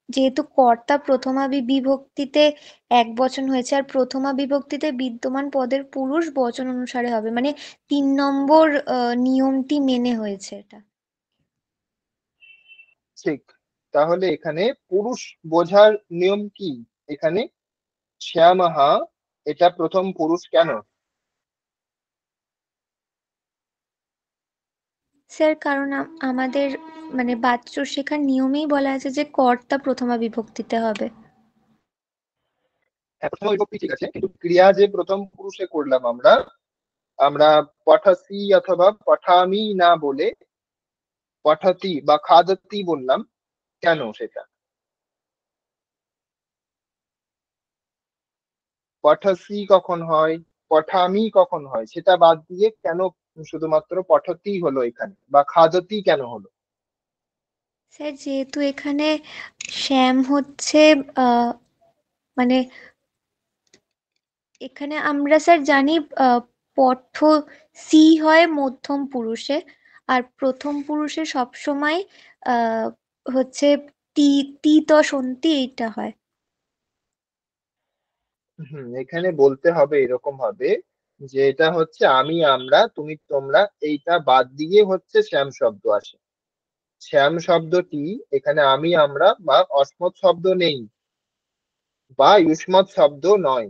যেহেতু কর্তা প্রথমা বিভক্তিতে এক বচন হয়েছে, আর প্রথমা বিভক্তিতে বিদ্যমান পদের পুরুষ বচন অনুসারে হবে, মানে 3 নম্বর নিয়মটি মেনে হয়েছে এটা। ঠিক, তাহলে এখানে পুরুষ বোঝার নিয়ম কি, এখানে শ্যামহা এটা প্রথম পুরুষ কেন। স্যার কারণ আমাদের মানে বাচ্চ শেখার নিয়মেই বলা আছে যে কর্তা প্রথমা বিভক্তিতে হবে। হ্যাঁ, প্রথম বিভক্তি ঠিক আছে, কিন্তু ক্রিয়া যে প্রথম পুরুষে করলাম আমরা আমরা পঠাসি অথবা পঠামি না বলে পঠাতি বা খাদতি বললাম, কেন সেটা। পঠাসি কখন হয়, পঠামি কখন হয়, সেটা বাদ দিয়ে কেন শুধুমাত্র পঠতি হলো এখানে, বা খাদতি কেন হলো। স্যার যেহেতু এখানে শ্যাম হচ্ছে মানে এখানে আমরা স্যার জানি পঠ সি হয় মধ্যম পুরুষে, আর প্রথম পুরুষে সবসময় আহ হচ্ছে তি তি ত সন্তি এইটা হয়। এখানে বলতে হবে এরকম হবে যে এটা হচ্ছে আমি, আমরা, তুমি, তোমরা, এইটা বাদ দিয়ে হচ্ছে শ্যাম শব্দ আসে। শ্যাম শব্দটি এখানে আমি, আমরা বা অসমত শব্দ নেই, বা ইউষ্মৎ শব্দ নয়।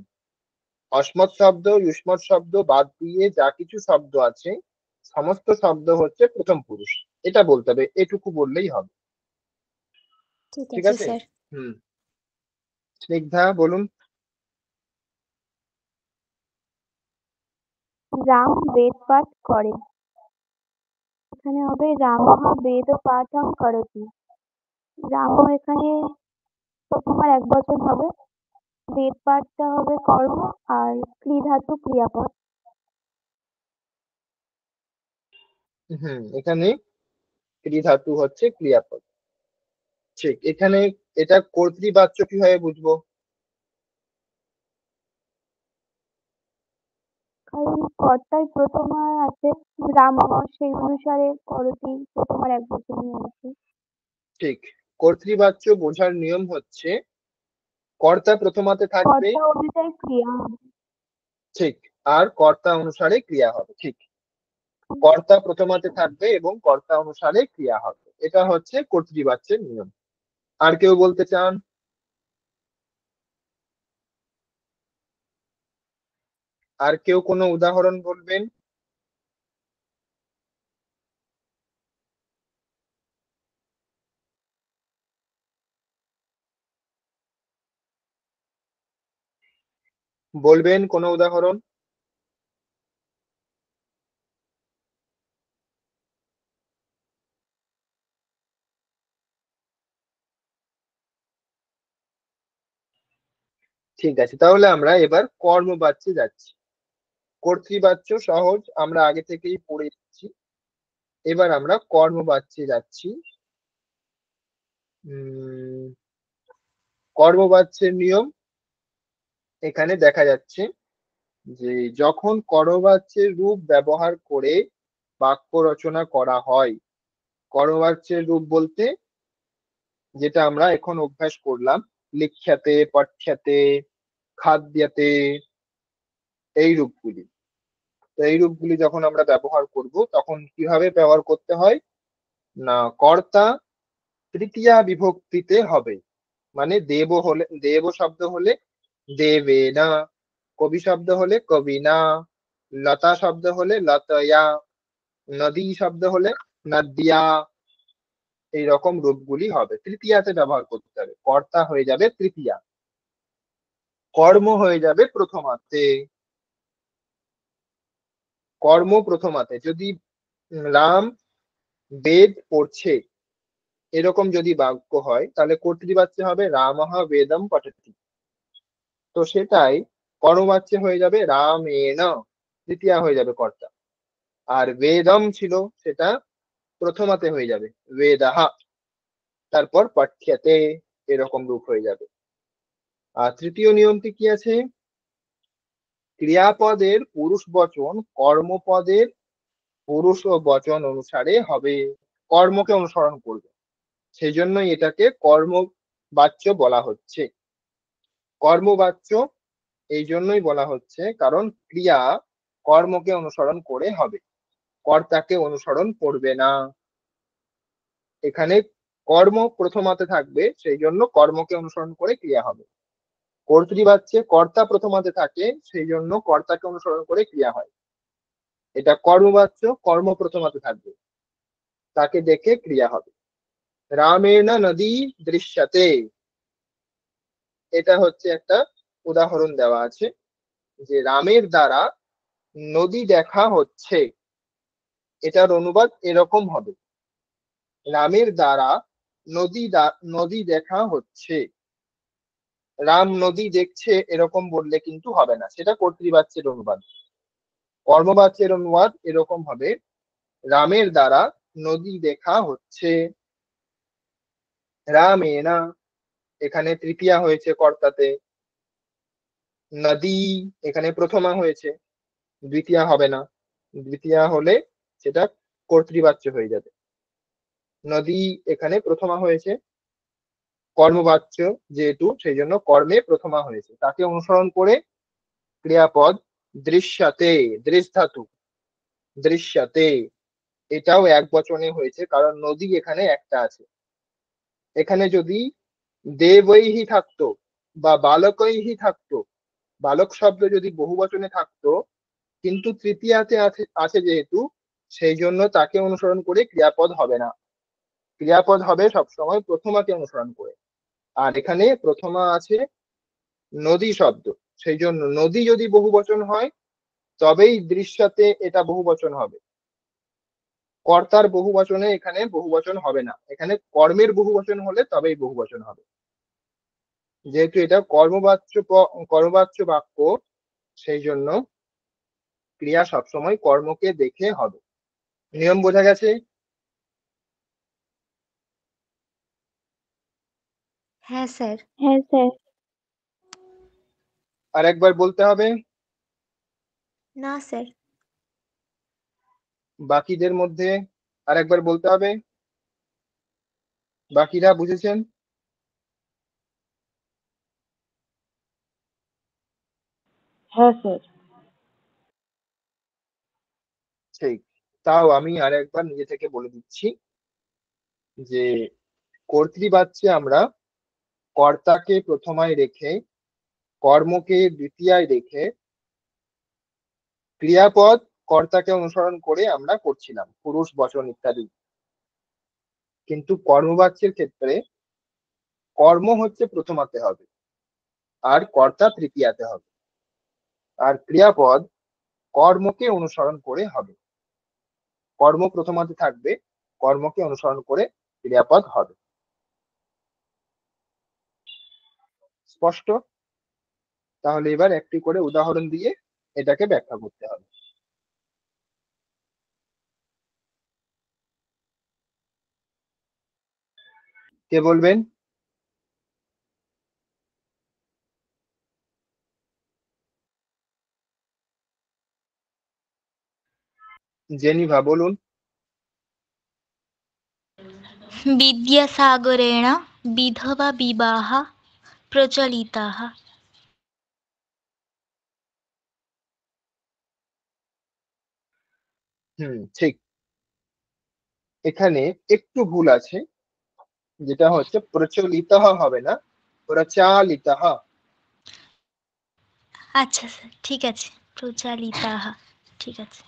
অসমত শব্দ, ইউষ্মৎ শব্দ বাদ দিয়ে যা কিছু শব্দ আছে সমস্ত শব্দ হচ্ছে প্রথম পুরুষ, এটা বলতে হবে, এটুকু বললেই হবে। ঠিক ঠিক আছে আছে। স্যার। হুম, স্নিগ্ধা বলুন। রাম বেদ পাঠ করে, এখানে হবে রামঃ বেদ পাঠং করতি। রাম এখানে প্রথমার এক বচন হবে, বেদ পাঠটা হবে কর্ম, আর ক্রি ধাতু ক্রিয়াপদ। এখানে ক্রি ধাতু হচ্ছে ক্রিয়াপদ। ঠিক, এখানে এটা কর্তৃবাচ্য কিভাবে বুঝবো। কারণ কর্তায় প্রথমার আছে রামঃ, সেই অনুসারে করতি প্রথমার এক বচনই আছে। ঠিক, কর্তৃবাচ্য বোঝার নিয়ম হচ্ছে কর্তা প্রথমাতে থাকবে, কর্তা অনুযায়ী ক্রিয়া হবে। ঠিক, আর কর্তা অনুসারে ক্রিয়া হবে। ঠিক, কর্তা প্রথমাতে থাকবে এবং কর্তা অনুসারে ক্রিয়া হবে, এটা হচ্ছে কর্তৃবাচ্যের নিয়ম। আর কেউ বলতে চান। আর কেউ কোনো উদাহরণ বলবেন। বলবেন কোনো উদাহরণ। ঠিক আছে, তাহলে আমরা এবার কর্মবাচ্যে যাচ্ছি। কর্তৃবাচ্য সহজ, আমরা আগে থেকেই পড়ে এসেছি। এবার আমরা কর্মবাচ্যে যাচ্ছি। কর্মবাচ্যের নিয়ম এখানে দেখা যাচ্ছে যে যখন কর্মবাচ্যের রূপ ব্যবহার করে বাক্য রচনা করা হয়, কর্মবাচ্যের রূপ বলতে যেটা আমরা এখন অভ্যাস করলাম, লিখ্যাতে, পঠ্যাতে, খাদ্যাতে, এই রূপগুলি। তো এই রূপগুলি যখন আমরা ব্যবহার করব তখন কিভাবে ব্যবহার করতে হয় না, কর্তা তৃতীয়া বিভক্তিতে হবে, মানে দেব শব্দ হলে দেবে না, কবি শব্দ হলে কবি না, লতা শব্দ হলে লতয়া, নদী শব্দ হলে নদ্যা, এই রকম রূপগুলি হবে। তৃতীয়াতে ব্যবহার করতে হবে, কর্তা হয়ে যাবে তৃতীয়া, কর্ম হয়ে যাবে প্রথমাতে। কর্ম প্রথমাতে, যদি রাম বেদ পড়ছে এরকম যদি বাক্য হয় তাহলে কর্তৃবাচ্যে হবে রামঃ বেদম পঠতি। তো সেটাই কর্মবাচ্যে হয়ে যাবে রামেণ, তৃতীয়া হয়ে যাবে কর্তা। আর বেদম ছিল সেটা প্রথমাতে হয়ে যাবে বেদাহ, তারপর পাঠ্যতে, এরকম রূপ হয়ে যাবে। আর তৃতীয় নিয়মটি কি আছে, ক্রিয়াপদের পুরুষ বচন কর্মপদের পুরুষ ও বচন অনুসারে হবে, কর্মকে অনুসরণ করবে, সেই জন্যই এটাকে কর্মবাচ্য বলা হচ্ছে। কর্মবাচ্য এই জন্যই বলা হচ্ছে কারণ ক্রিয়া কর্মকে অনুসরণ করে হবে, কর্তাকে অনুসরণ করবে না। এখানে কর্ম প্রথমাতে থাকবে, সেই জন্য কর্মকে অনুসরণ করে ক্রিয়া হবে। কর্তৃবাচ্যে কর্তা প্রথমাতে থাকে, সেই জন্য কর্তাকে অনুসরণ করে ক্রিয়া হয়। এটা কর্মবাচ্য, কর্ম প্রথমাতে থাকবে, তাকে দেখে ক্রিয়া হবে। রামেণ নদী দৃশ্যতে, এটা হচ্ছে একটা উদাহরণ দেওয়া আছে যে রামের দ্বারা নদী দেখা হচ্ছে, এটার অনুবাদ এরকম হবে, রামের দ্বারা নদী দেখা হচ্ছে। রাম নদী দেখছে এরকম বললে কিন্তু হবে না, সেটা কর্তৃবাচ্যের অনুবাদ। কর্মবাচ্যের অনুবাদ এরকম হবে, রামের দ্বারা নদী দেখা হচ্ছে। রামেনা, এখানে তৃতীয়া হয়েছে কর্তাতে, নদী এখানে প্রথমা হয়েছে, দ্বিতীয়া হবে না, দ্বিতীয়া হলে সেটা কর্তৃবাচ্য হয়ে যাবে। নদী এখানে প্রথমা হয়েছে, কর্মবাচ্য যেহেতু সেই জন্য কর্মে প্রথমা হয়েছে, তাকে অনুসরণ করে ক্রিয়াপদ দৃশ্যতে, দৃশ ধাতু দৃশ্যতে, এটাও এক বচনে হয়েছে কারণ নদী এখানে একটা আছে। এখানে যদি দেবৈহি থাকতো বা বালকৈহি থাকতো, বালক শব্দ যদি বহু বচনে থাকতো, কিন্তু তৃতীয়াতে আছে আছে যেহেতু, সেই জন্য তাকে অনুসরণ করে ক্রিয়াপদ হবে না, ক্রিয়াপদ হবে সবসময় প্রথমাকে অনুসরণ করে। আর এখানে প্রথমা আছে নদী শব্দ, সেই জন্য নদী যদি বহু বচন হয় তবেই দৃশ্যতে এটা বহু বচন হবে, কর্তার বহু বচনে এখানে বহু বচন হবে না, এখানে কর্মের বহু বচন হলে তবেই বহু বচন হবে। যেহেতু এটা কর্মবাচ্য বাক্য, সেই জন্য ক্রিয়া সবসময় কর্মকে দেখে হবে। নিয়ম বোঝা গেছে? হ্যাঁ স্যার। হ্যাঁ স্যার। আর একবার বলতে হবে, না স্যার। বাকিদের মধ্যে আর একবার বলতে হবে, বাকিরা বুঝেছেন? হ্যাঁ স্যার। ঠিক, তাও আমি আর একবার নিজে থেকে বলে দিচ্ছি যে কর্তৃবাচ্যে আমরা কর্তাকে প্রথমায় রেখে কর্মকে দ্বিতীয়ায় রেখে ক্রিয়াপদ কর্তাকে অনুসরণ করে আমরা করছিলাম, পুরুষ বচন ইত্যাদি। কিন্তু কর্মবাচ্যের ক্ষেত্রে কর্ম হচ্ছে প্রথমাতে হবে আর কর্তা তৃতীয়াতে হবে, আর ক্রিয়াপদ কর্মকে অনুসরণ করে হবে, কর্ম প্রথমাতে থাকবে, কর্মকে অনুসরণ করে ক্রিয়াপদ হবে। স্পষ্ট? তাহলে এবার একটি করে উদাহরণ দিয়ে এটাকে ব্যাখ্যা করতে হবে। কে বলবেন? জেনিভা বলুন। विद्यासागरेण विधवा विवाह प्रचलिताः। ঠিক, এখানে একটু ভুল আছে, যেটা হচ্ছে প্রচলিত হবে না, প্রচালিত। আচ্ছা স্যার, ঠিক আছে, প্রচলিতাः, ঠিক আছে।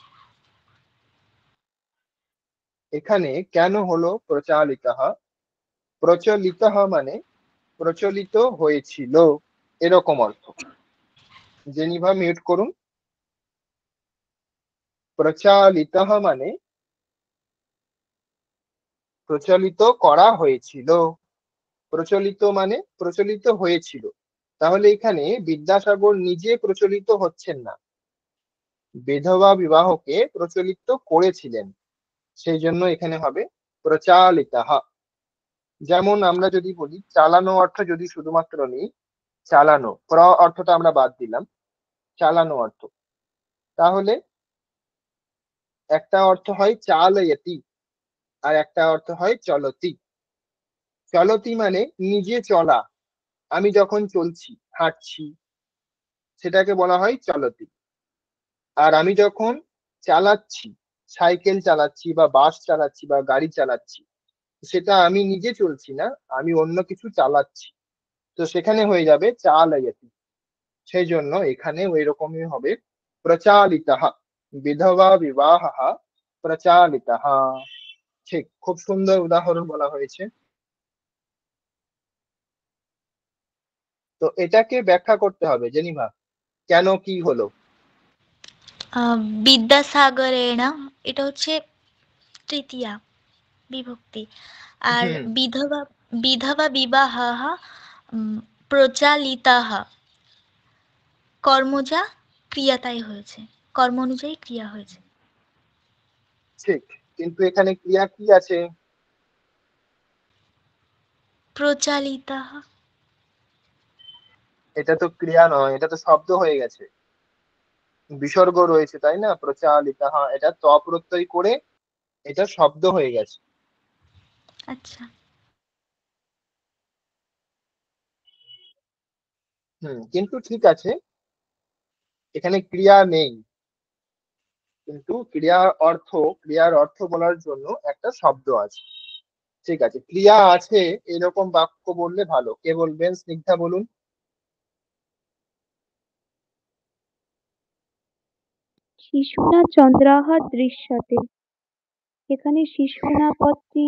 এখানে কেন হলো প্রচালিতঃ? প্রচলিতঃ মানে প্রচলিত হয়েছিল, এরকম অর্থ। জেনিভা মিউট করুন। প্রচালিতঃ মানে প্রচলিত করা হয়েছিল, প্রচলিত মানে প্রচলিত হয়েছিল। তাহলে এখানে বিদ্যাসাগর নিজে প্রচলিত হচ্ছেন না, বিধবা বিবাহকে প্রচলিত করেছিলেন, সেই জন্য এখানে হবে প্রচালিতঃ। যেমন আমরা যদি বলি চালানো অর্থ যদি শুধুমাত্র নিই, চালানো অর্থটা আমরা বাদ দিলাম, চালানো অর্থ, তাহলে একটা অর্থ হয় চালয়তি আর একটা অর্থ হয় চলতি। চলতি মানে নিজে চলা, আমি যখন চলছি, হাঁটছি, সেটাকে বলা হয় চলতি। আর আমি যখন চালাচ্ছি, সাইকেল চালাচ্ছি বা বাস চালাচ্ছি বা গাড়ি চালাচ্ছি, সেটা আমি নিজে চলছি না, আমি অন্য কিছু চালাচ্ছি, তো সেখানে হয়ে যাবে চালয়তি। সেই জন্য এখানে ওই রকমই হবে প্রচালিতঃ, বিধবা বিবাহ প্রচালিতঃ। ঠিক, খুব সুন্দর উদাহরণ বলা হয়েছে। তো এটাকে ব্যাখ্যা করতে হবে জেনিভা, কেন কি হলো। বিদ্যাসাগরেণ, এটা হচ্ছে তৃতীয়া বিভক্তি। আর হুম, বিধবা বিধবা বিবাহ প্রচালিতাহ, কর্মজা ক্রিয়াতাই হয়েছে, কর্ম অনুযায়ী ক্রিয়া হয়েছে। ঠিক, কিন্তু এখানে ক্রিয়া কি আছে? প্রচালিতাহ। এটা তো ক্রিয়া নয়, এটা তো শব্দ হয়ে গেছে, বিসর্গ রয়েছে তাই না, প্রচালিতঃ, এটা ত প্রত্যয় করে এটা শব্দ হয়ে গেছে। আচ্ছা, কিন্তু ঠিক আছে, এখানে ক্রিয়া নেই, কিন্তু ক্রিয়ার অর্থ বলার জন্য একটা শব্দ আছে। ঠিক আছে, ক্রিয়া আছে এরকম বাক্য বললে ভালো। কে বলবেন? স্নিগ্ধা বলুন। শিশুনা চন্দ্রাহ দৃশ্যতে, এখানে শিশুনা পদটি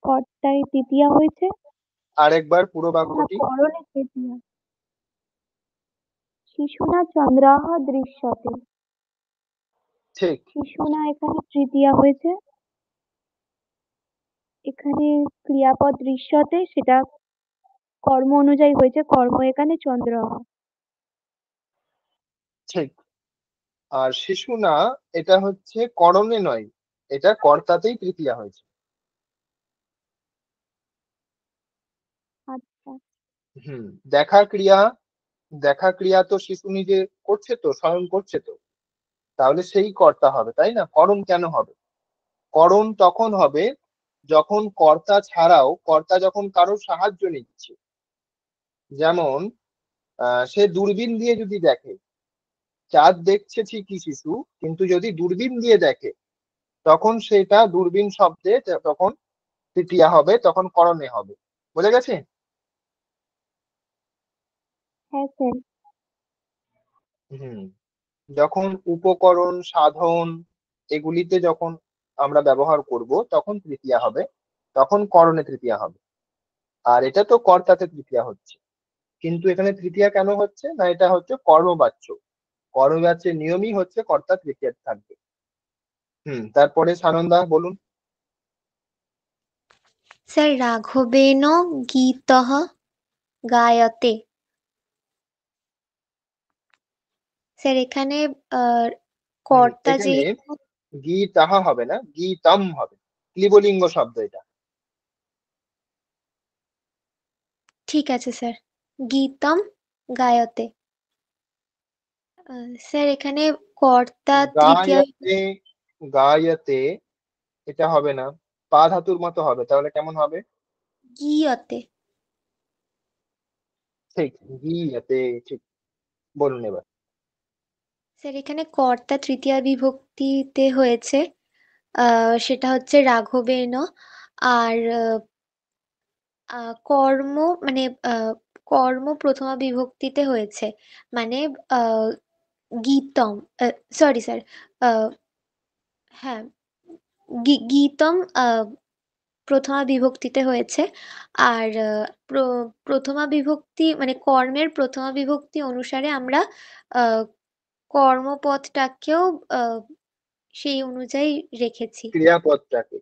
কর্তায় তৃতীয়া হয়েছে, আরেকবার পুরো না বাক্যটি। করণে তৃতীয়া। শিশুনা চন্দ্রাহ দৃশ্যতে, ঠিক, শিশুনা এখানে তৃতীয়া হয়েছে, এখানে ক্রিয়াপদ দৃশ্যতে সেটা কর্ম অনুযায়ী হয়েছে, কর্ম এখানে চন্দ্রাহ। ঠিক। আর শিশু না, এটা হচ্ছে করণে নয়, এটা কর্তাতেই তৃতীয়া হয়েছে। আচ্ছা, হুম দেখা ক্রিয়া, দেখা ক্রিয়া তো শিশু নিজে করছে, তো স্বয়ং করছে, তো তাহলে সেই কর্তা হবে তাই না, করণ কেন হবে? করণ তখন হবে যখন কর্তা ছাড়াও, কর্তা যখন কারোর সাহায্য নিচ্ছে। যেমন সে দূরবীন দিয়ে যদি দেখে, চাঁদ দেখছে ঠিকই শিশু, কিন্তু যদি দূরবীন দিয়ে দেখে, তখন সেটা দূরবীন শব্দে তখন তৃতীয়া হবে, তখন করণে হবে। বোঝা গেছে? হ্যাঁ স্যার। হুম যখন উপকরণ, সাধন এগুলিতে যখন আমরা ব্যবহার করব, তখন তৃতীয়া হবে, তখন করণে তৃতীয়া হবে। আর এটা তো কর্তাতে তৃতীয়া হচ্ছে। কিন্তু এখানে তৃতীয়া কেন হচ্ছে না, এটা হচ্ছে কর্মবাচ্য, কর্মবাচ্যের নিয়মই হচ্ছে কর্তা তৃতীয়া থাকবে। তারপরে সানন্দা বলুন। স্যার রাঘবেন গীতঃ গায়তে। স্যার এখানে কর্তা এখানে যেহেতু, গী তাহা হবে না, গীতম হবে, ক্লিবলিঙ্গ শব্দ এটা। ঠিক আছে স্যার, গীতম গায়তে। স্যার এখানে কর্তা তৃতীয়া গায়তে, গায়তে এটা হবে না, পা ধাতুর মতো হবে, তাহলে কেমন হবে? গীয়তে। ঠিক, গীয়তে, ঠিক। বলুন এবার। স্যার এখানে কর্তা তৃতীয়া বিভক্তিতে হয়েছে, সেটা হচ্ছে রাঘবেন। আর কর্ম মানে কর্ম প্রথমা বিভক্তিতে হয়েছে, মানে গীতম। সরি স্যার, হ্যাঁ, গীতম প্রথমা বিভক্তিতে হয়েছে। আর প্রথমা বিভক্তি মানে কর্মের প্রথমা বিভক্তি অনুসারে আমরা আহ, কর্মপদটাকেও আহ, সেই অনুযায়ী রেখেছি। ক্রিয়াপদটাকে।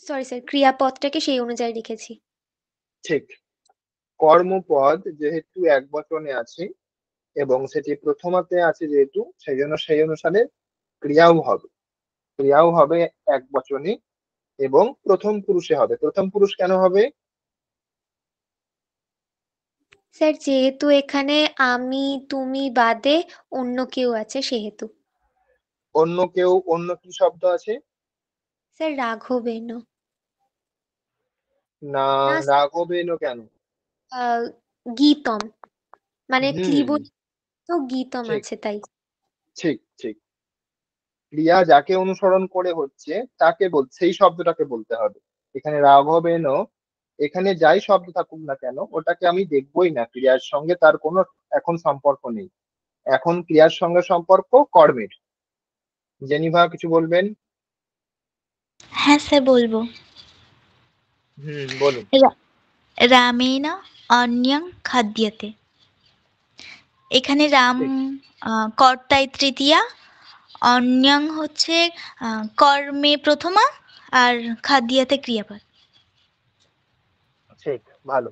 সরি স্যার, ক্রিয়াপদটাকে সেই অনুযায়ী রেখেছি। ঠিক। কর্মপদ যেহেতু এক বচনে আছে এবং সেটি প্রথমাতে আছে যেহেতু, সেই জন্য সেই অনুসারে ক্রিয়াও হবে এক বচনে এবং প্রথম পুরুষে হবে। প্রথম পুরুষ কেন হবে? স্যার যেহেতু এখানে আমি তুমি বাদে অন্য কেউ আছে সেহেতু। অন্য কেউ, অন্য কি শব্দ আছে? স্যার রাঘবেন। না, না, রাঘবেন কেন? গীতম মানে হুম, ক্লিব তো গীতম ঠিক আছে তাই। ঠিক ঠিক। ক্রিয়া যাকে অনুসরণ করে হচ্ছে তাকে সেই শব্দটাকে বলতে হবে। এখানে রাঘবেন, এখানে যাই শব্দ থাকুক না কেন ওটাকে আমি দেখবোই না, ক্রিয়ার সঙ্গে তার কোনো এখন সম্পর্ক নেই। এখন ক্রিয়ার সঙ্গে সম্পর্ক কর্মের। জেনিভা কিছু বলবেন? হ্যাঁ স্যার বলবো। বলুন। রা- রামেণ অন্যং খাদ্যতে। এখানে রাম ঠিক কর্তায় তৃতীয়া, অন্যং হচ্ছে কর্মে প্রথমা, আর খাদ্যতে ক্রিয়াপদ। ঠিক, ভালো।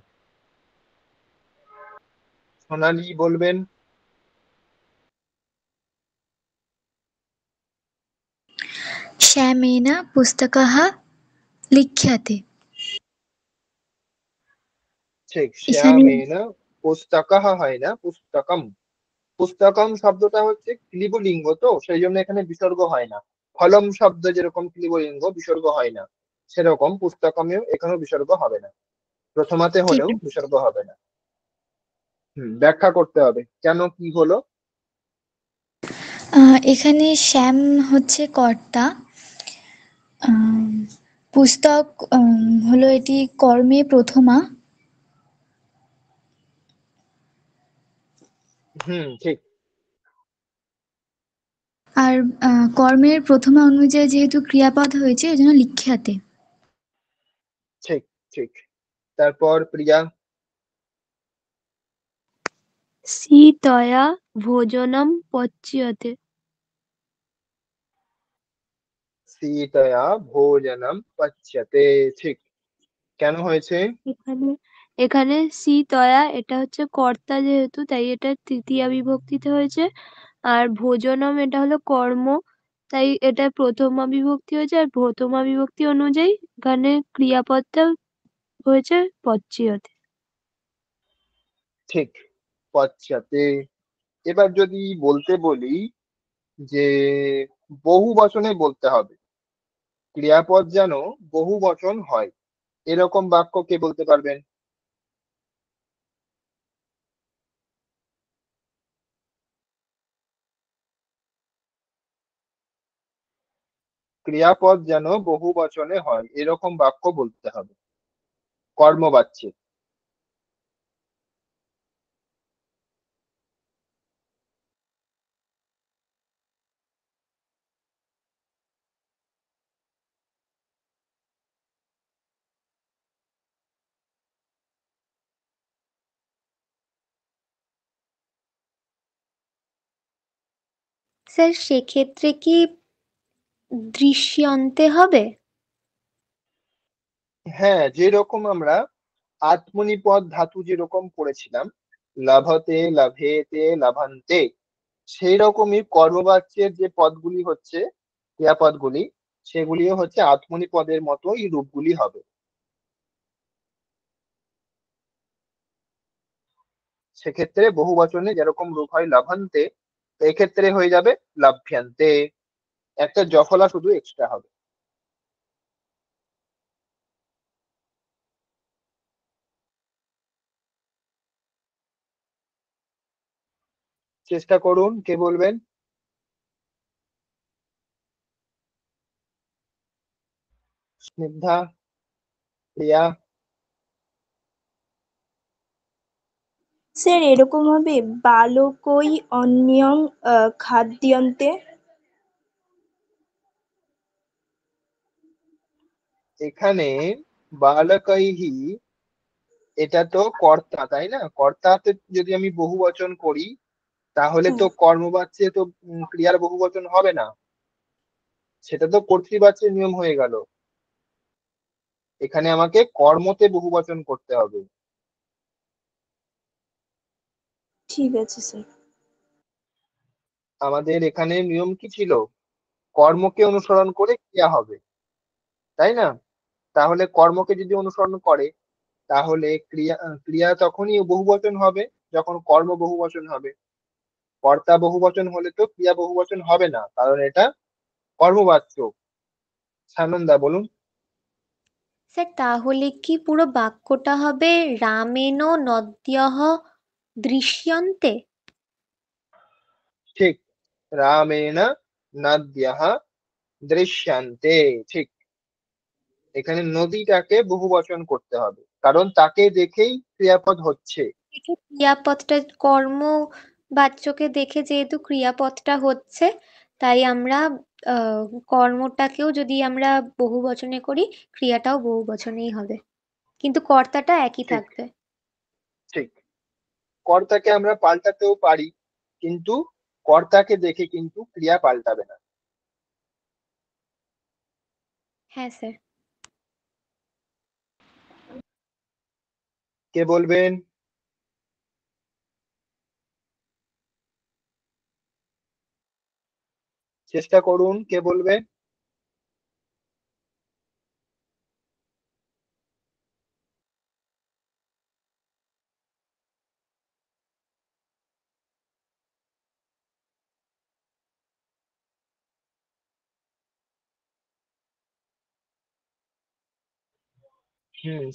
সোনালি বলবেন। श्यामेन पुस्तकः लिख्यते। ঠিক, এখানে শ্যামেন পুস্তকः হয় না, পুস্তকম। পুস্তকম শব্দটা হচ্ছে ক্লিবলিঙ্গ, তো সেই জন্য এখানে বিসর্গ হয় না। ফলম শব্দ যেরকম ক্লিবলিঙ্গ বিসর্গ হয় না, সেরকম পুস্তকমেও এখানেও বিসর্গ হবে না। প্রথমাতে ঠিক হলেও আছে। বিসর্গ হবে না। ব্যাখ্যা করতে হবে কেন, কি হলো। এখানে শ্যাম হচ্ছে কর্তা। আম, পুস্তক হলো এটি কর্মে প্রথমা। ঠিক আর কর্মের প্রথমা অনুযায়ী যেহেতু ক্রিয়াপদ হয়েছে এজন্য লিখ্যাতে। ঠিক ঠিক। তারপর প্রিয়া। सीतया भोजनं पच्यते। সীতয়া ভোজনম পচ্যতে। ঠিক। কেন হয়েছে? এখানে এখানে সীতয়া এটা হচ্ছে কর্তা যেহেতু তাই এটা তৃতীয়া বিভক্তিতে হয়েছে। আর ভোজনম এটা হলো কর্ম, তাই এটা প্রথমা বিভক্তি হয়েছে। আর প্রথমা বিভক্তি অনুযায়ী এখানে ক্রিয়াপদটা হয়েছে পচ্যতে। ঠিক, পশ্চাতে। এবার যদি বলতে বলি যে বহু বচনে বলতে হবে, ক্রিয়াপদ যেন বহু বচন হয়, এরকম বাক্য কে বলতে পারবেন? ক্রিয়াপদ যেন বহু বচনে হয় এরকম বাক্য বলতে হবে, কর্মবাচ্যে। স্যার সেক্ষেত্রে কি দৃশ্যন্তে হবে? হ্যাঁ, যেরকম আমরা আত্মনিপদ ধাতু যেরকম পড়েছিলাম, লাভতে লাভেতে লাভান্তে, সেই রকমই কর্মবাচ্যের যে পদগুলি হচ্ছে ক্রিয়াপদগুলি, সেগুলিও হচ্ছে আত্মনিপদের মতোই রূপগুলি হবে। সেক্ষেত্রে বহু বচনে যেরকম রূপ হয় লাভান্তে, তো এক্ষেত্রে হয়ে যাবে লাভ্যান্তে। একটা জফলা শুধু এক্সট্রা হবে। চেষ্টা করুন, কে বলবেন? স্নিগ্ধা, প্রিয়া। স্যার এরকম হবে বালকই অন্যং খাদ্যন্তে। এখানে বালকৈহি এটা তো কর্তা, তাই না? কর্তাতে যদি আমি বহুবচন করি তাহলে তো কর্মবাচ্যে তো ক্রিয়ার বহুবচন হবে না, সেটা তো কর্তৃবাচ্যের নিয়ম হয়ে গেল। এখানে আমাকে কর্মতে বহুবচন করতে হবে। ঠিক আছে স্যার। আমাদের এখানে নিয়ম কি ছিল? কর্মকে অনুসরণ করে ক্রিয়া হবে, তাই না? তাহলে কর্মকে যদি অনুসরণ করে তাহলে ক্রিয়া ক্রিয়া তখনই বহুবচন হবে যখন কর্ম বহুবচন হবে। কর্তা বহুবচন হলে তো ক্রিয়া বহুবচন হবে না, কারণ এটা কর্মবাচ্য। সানন্দা বলুন। স্যার তাহলে কি পুরো বাক্যটা হবে রামেণ নদ্যঃ দৃশ্যন্তে? ঠিক, রামেণ নদ্যঃ দৃশ্যন্তে, ঠিক। এখানে নদীটাকে বহুবচন করতে হবে কারণ তাকে দেখেই ক্রিয়াপদ হচ্ছে। দেখে ক্রিয়াপদটা কর্ম বাচ্যকে দেখে যেহেতু ক্রিয়াপদটা হচ্ছে, তাই আমরা আহ কর্মটাকেও যদি আমরা বহু বচনে করি, ক্রিয়াটাও বহু বচনেই হবে, কিন্তু কর্তাটা একই ঠিক থাকবে। ঠিক, কর্তাকে আমরা পাল্টাতেও পারি, কিন্তু কর্তাকে দেখে কিন্তু ক্রিয়া পাল্টাবে না। হ্যাঁ স্যার। কে বলবেন? চেষ্টা করুন, কে বলবেন?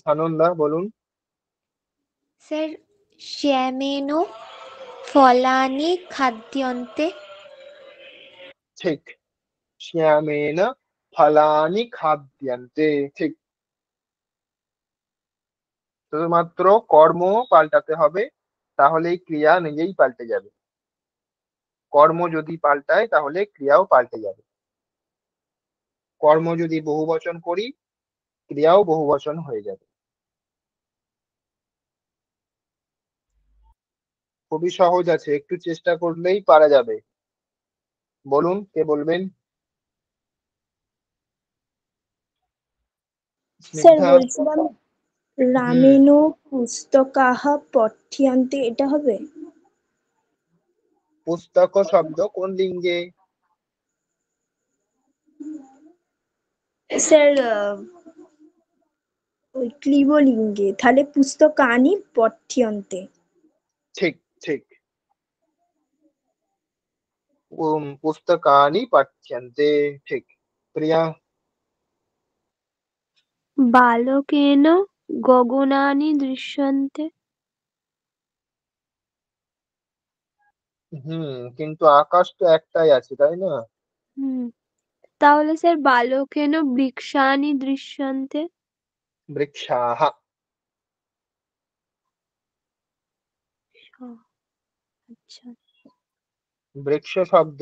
সানন্দা বলুন। স্যার শ্যামেন ফলানি খাদ্যন্তে। ঠিক, শ্যামেন ফলানি খাদ্যন্তে, ঠিক। শুধুমাত্র কর্ম পাল্টাতে হবে, তাহলেই ক্রিয়া নিজেই পাল্টে যাবে। কর্ম যদি পাল্টায় তাহলে ক্রিয়াও পাল্টে যাবে। কর্ম যদি বহুবচন করি ক্রিয়াও বহুবচন হয়ে যাবে। খুবই সহজ আছে, একটু চেষ্টা করলেই পারা যাবে। বলুন, কে বলবেন? স্যার স্নিগ্ধা। বলছিলাম হুম, রামেণ পুস্তকাহ পঠ্যন্তে, এটা হবে? পুস্তক শব্দ কোন লিঙ্গে? স্যার ওই ক্লিবলিঙ্গে, তাহলে পুস্তকানি পঠ্যন্তে। ঠিক ঠিক, পুস্তকানি পাঠ্যন্তে, ঠিক। প্রিয়া। বালকেন গগনানি দৃশ্যন্তে। কিন্তু আকাশ তো একটাই আছে, তাই না? হুম, তাহলে স্যার বালকেন বৃক্ষানি দৃশ্যন্তে। বৃক্ষাহ। আচ্ছা, বৃক্ষ শব্দ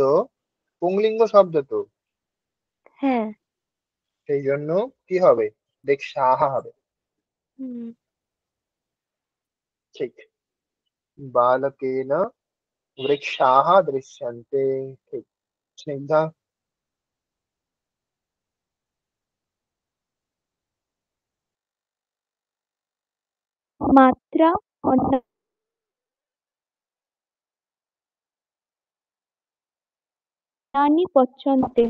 পুংলিঙ্গ শব্দ তো, হ্যাঁ। সেই জন্য কি হবে? বৃক্ষাহ হবে। হুম, ঠিক, বালকেন বৃক্ষাহ দৃশ্যন্তে, ঠিক। স্নিগ্ধা। মাত্রা অন্যানি পচ্যন্তে।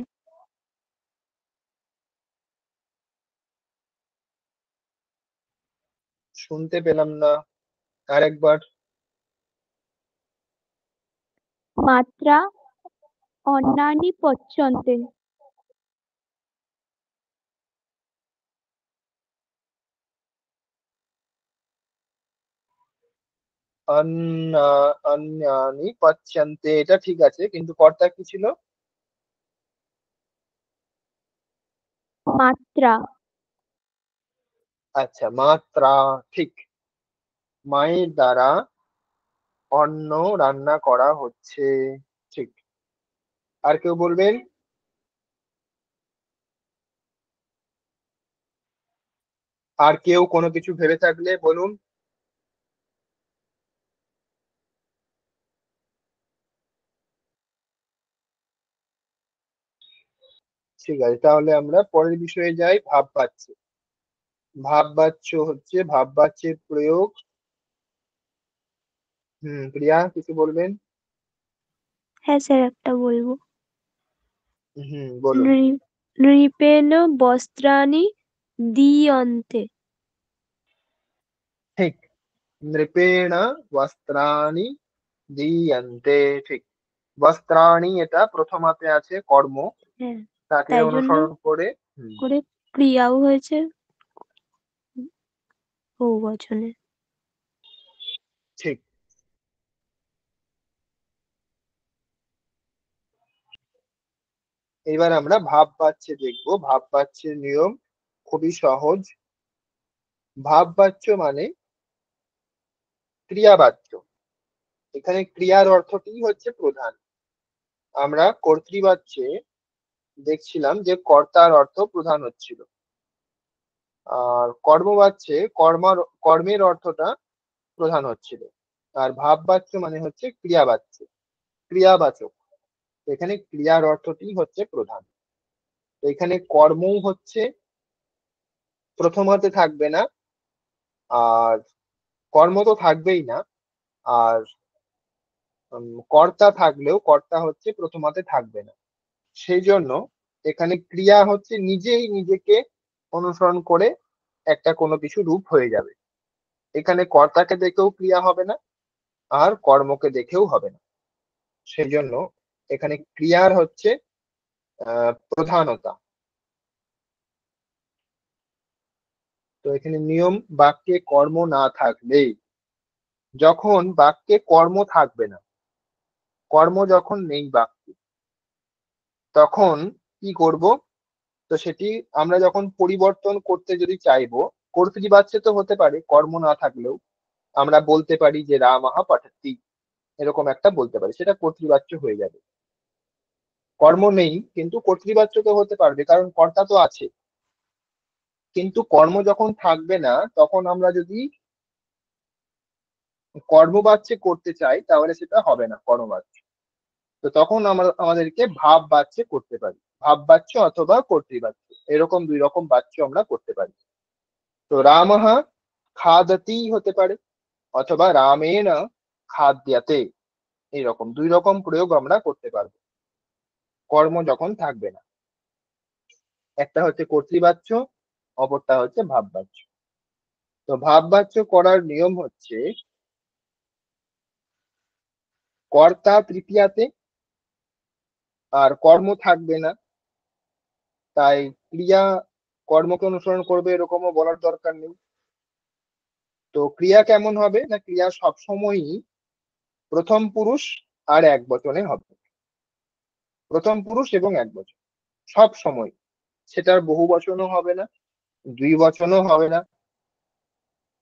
শুনতে পেলাম না, আরেকবার। মাত্রা অন্যানি পচ্যন্তে। অন্যানি পচ্যন্তে, এটা ঠিক আছে, কিন্তু কর্তা কি ছিল? মাত্রা আচ্ছা, মাত্রা, ঠিক। মায়ের দ্বারা অন্ন রান্না করা হচ্ছে, ঠিক। আর কেউ বলবেন? আর কেউ কোনো কিছু ভেবে থাকলে বলুন। ঠিক আছে, তাহলে আমরা পরের বিষয়ে যাই, ভাব বাচ্য। ভাব বাচ্য হচ্ছে ভাব বাচ্যের প্রয়োগ। প্রিয়া কিছু বলবেন? হ্যাঁ স্যার, একটা বলবো। বলুন। নৃপেণ বস্ত্রাণি দীয়ন্তে। ঠিক, নৃপেণ বস্ত্রাণি দীয়ন্তে, ঠিক। বস্ত্রাণি এটা প্রথমাতে আছে কর্ম, হ্যাঁ, তাকে তাই জন্য অনুসরণ করে করে ক্রিয়াও হয়েছে বহুবচনে। ঠিক। এবার আমরা ভাব বাচ্যে দেখবো। ভাব বাচ্যের নিয়ম খুবই সহজ। ভাব বাচ্য মানে ক্রিয়াবাচ্য। এখানে ক্রিয়ার অর্থটি হচ্ছে প্রধান। আমরা কর্তৃবাচ্যে দেখছিলাম যে কর্তার অর্থ প্রধান হচ্ছিল, আর কর্মবাচ্যে কর্মের অর্থটা প্রধান হচ্ছিল। আর ভাব বাচ্য মানে হচ্ছে ক্রিয়াবাচ্য, ক্রিয়াবাচক। এখানে ক্রিয়ার অর্থটি হচ্ছে প্রধান। তো এখানে কর্মও হচ্ছে প্রথমাতে থাকবে না, আর কর্ম তো থাকবেই না, আর কর্তা থাকলেও কর্তা হচ্ছে প্রথমাতে থাকবে না। সেই জন্য এখানে ক্রিয়া হচ্ছে নিজেই নিজেকে অনুসরণ করে একটা কোনো কিছু রূপ হয়ে যাবে। এখানে কর্তাকে দেখেও ক্রিয়া হবে না, আর কর্মকে দেখেও হবে না। সেই জন্য এখানে ক্রিয়ার হচ্ছে প্রধানতা। তো এখানে নিয়ম, বাক্যে কর্ম না থাকলে, যখন বাক্যে কর্ম থাকবে না, কর্ম যখন নেই বাক্যে, তখন কি করব? তো সেটি আমরা যখন পরিবর্তন করতে যদি চাইবো, কর্তৃবাচ্যে তো হতে পারে কর্ম না থাকলেও। আমরা বলতে পারি যে রামঃ পঠতি, এরকম একটা বলতে পারি, সেটা কর্তৃবাচ্য হয়ে যাবে। কর্ম নেই কিন্তু কর্তৃবাচ্য তো হতে পারবে, কারণ কর্তা তো আছে। কিন্তু কর্ম যখন থাকবে না, তখন আমরা যদি কর্মবাচ্যে করতে চাই তাহলে সেটা হবে না কর্মবাচ্য। তো তখন আমরা আমাদেরকে ভাব বাচ্যে করতে পারি, ভাব বাচ্য অথবা কর্তৃবাচ্য, এরকম দুই রকম বাচ্য আমরা করতে পারি। তো রামঃ খাদতি হতে পারে, অথবা রামেণ খাদ্যাতে, এইরকম দুই রকম প্রয়োগ আমরা করতে পারবো কর্ম যখন থাকবে না। একটা হচ্ছে কর্তৃবাচ্য, অপরটা হচ্ছে ভাববাচ্য। তো ভাববাচ্য করার নিয়ম হচ্ছে কর্তা তৃতীয়াতে, আর কর্ম থাকবে না, তাই ক্রিয়া কর্মকে অনুসরণ করবে এরকমও বলার দরকার নেই। তো ক্রিয়া কেমন হবে না, ক্রিয়া সবসময়ই প্রথম পুরুষ আর এক বচনে হবে, প্রথম পুরুষ এবং এক বচন সব সময়। সেটার বহু বচনও হবে না, দুই বচনও হবে না,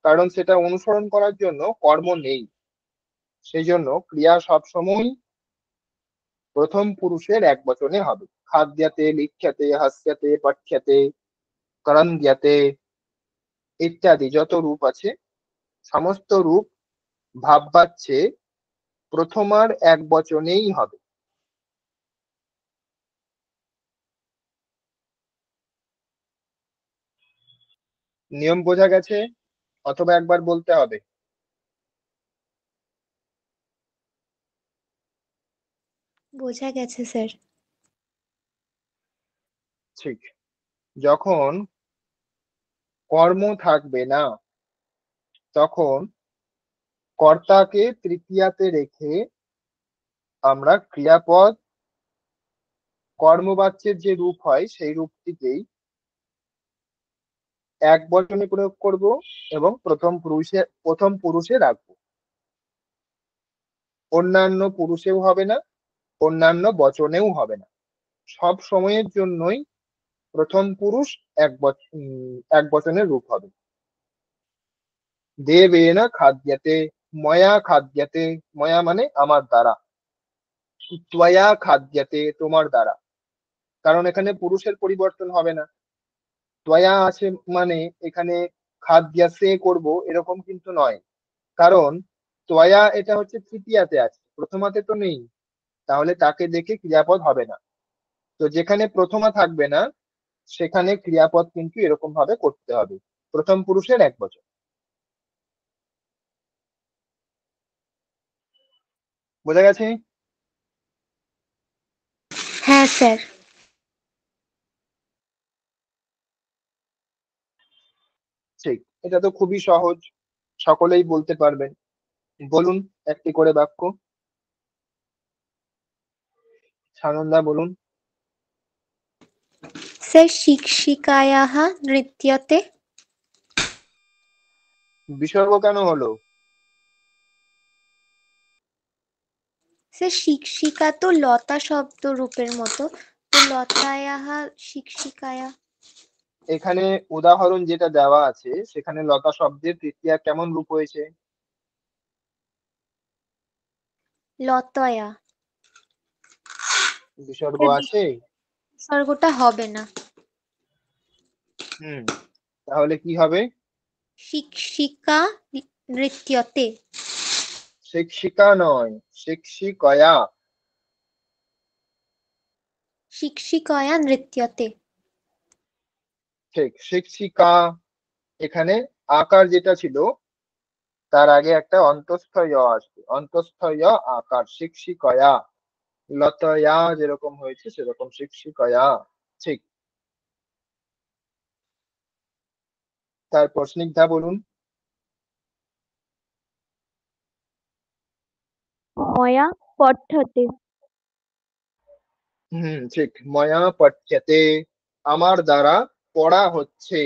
কারণ সেটা অনুসরণ করার জন্য কর্ম নেই। সেই জন্য ক্রিয়া সবসময় প্রথম পুরুষের এক বচনে হবে। খাদ্যাতে, লিখ্যাতে, হাস্যাতে, পাঠ্যাতে, করন্দ্যাতে ইত্যাদি যত রূপ আছে, সমস্ত রূপ ভাববাচ্যে প্রথমার এক বচনেই হবে। নিয়ম বোঝা গেছে, অথবা একবার বলতে হবে? বোঝা গেছে স্যার। ঠিক। যখন কর্ম থাকবে না, তখন কর্তাকে তৃতীয়াতে রেখে আমরা ক্রিয়াপদ কর্মবাচ্যের যে রূপ হয় সেই রূপটিকেই এক বচনে প্রয়োগ করব এবং প্রথম পুরুষে রাখবো। অন্যান্য পুরুষেও হবে না, অন্যান্য বচনেও হবে না। সব সময়ের জন্যই প্রথম পুরুষ এক বচনের রূপ হবে। দেবেন খাদ্যাতে, ময়া খাদ্যাতে, ময়া মানে আমার দ্বারা, ত্বয়া খাদ্যাতে তোমার দ্বারা, কারণ এখানে পুরুষের পরিবর্তন হবে না। ত্বয়া আছে মানে এখানে খাদ্যাসে করব এরকম কিন্তু নয়, কারণ ত্বয়া এটা হচ্ছে তৃতীয়াতে আছে, প্রথমাতে তো নেই, তাহলে তাকে দেখে ক্রিয়াপদ হবে না। তো যেখানে প্রথমা থাকবে না সেখানে ক্রিয়াপদ কিন্তু এরকম ভাবে করতে হবে, প্রথম পুরুষের এক বচন। বোঝা গেছে? হ্যাঁ স্যার। ঠিক, এটা তো খুবই সহজ, সকলেই বলতে পারবেন। বলুন একটি করে বাক্য। সানন্দা বলুন। স্যার শিক্ষিকায়াः নৃত্যতে। বিসর্গ কেন হলো? স্যার শিক্ষিকা তো লতা শব্দ রূপের মতো, তো লতায়াः শিক্ষিকায়া। এখানে উদাহরণ যেটা দেওয়া আছে সেখানে লতা শব্দের তৃতীয়া কেমন রূপ হয়েছে? লতয়া। বিসর্গ স্যার আছে? বিসর্গটা হবে না। হুম, তাহলে কি হবে? শিক্ষিকা নৃত্যতে। শিক্ষিকা নয়, শিক্ষিকয়া। শিক্ষিকয়া নৃত্যতে। ঠিক, শিক্ষিকা, এখানে আকার যেটা ছিল তার আগে একটা অন্তঃস্থ য় আসবে, অন্তঃস্থ য় আকার, শিক্ষিকয়া। লতয়া যেরকম হয়েছে সেরকম শিক্ষিকয়া। ঠিক। তারপর স্নিগ্ধা বলুন। ময়া পঠ্যতে। ঠিক, ময়া পঠ্যতে, আমার দ্বারা পড়া হচ্ছে।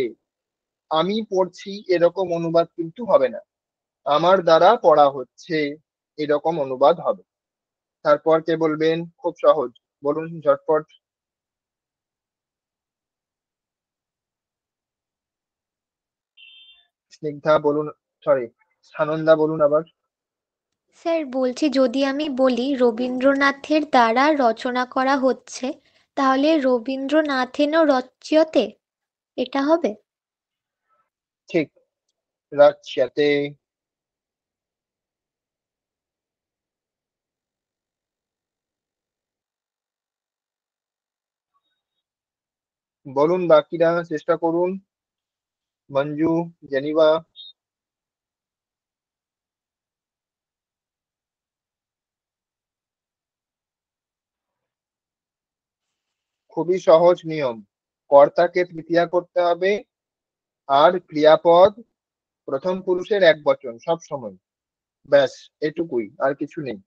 আমি পড়ছি এরকম অনুবাদ কিন্তু হবে না, আমার দ্বারা পড়া হচ্ছে এরকম অনুবাদ হবে। তারপর কে বলবেন? খুব সহজ, বলুন ঝটপট। স্নিগ্ধা বলুন, সরি সানন্দা বলুন আবার। স্যার বলছি, যদি আমি বলি রবীন্দ্রনাথের দ্বারা রচনা করা হচ্ছে, তাহলে রবীন্দ্রনাথেনও রচ্যতে এটা হবে। ঠিক, রচ্যতে। বলুন বাকিরা, চেষ্টা করুন। মঞ্জু, জেনিভা। খুবই সহজ নিয়ম, কর্তাকে তৃতীয়া করতে হবে, আর ক্রিয়াপদ প্রথম পুরুষের এক বচন সব সময়, ব্যাস এটুকুই, আর কিছু নেই।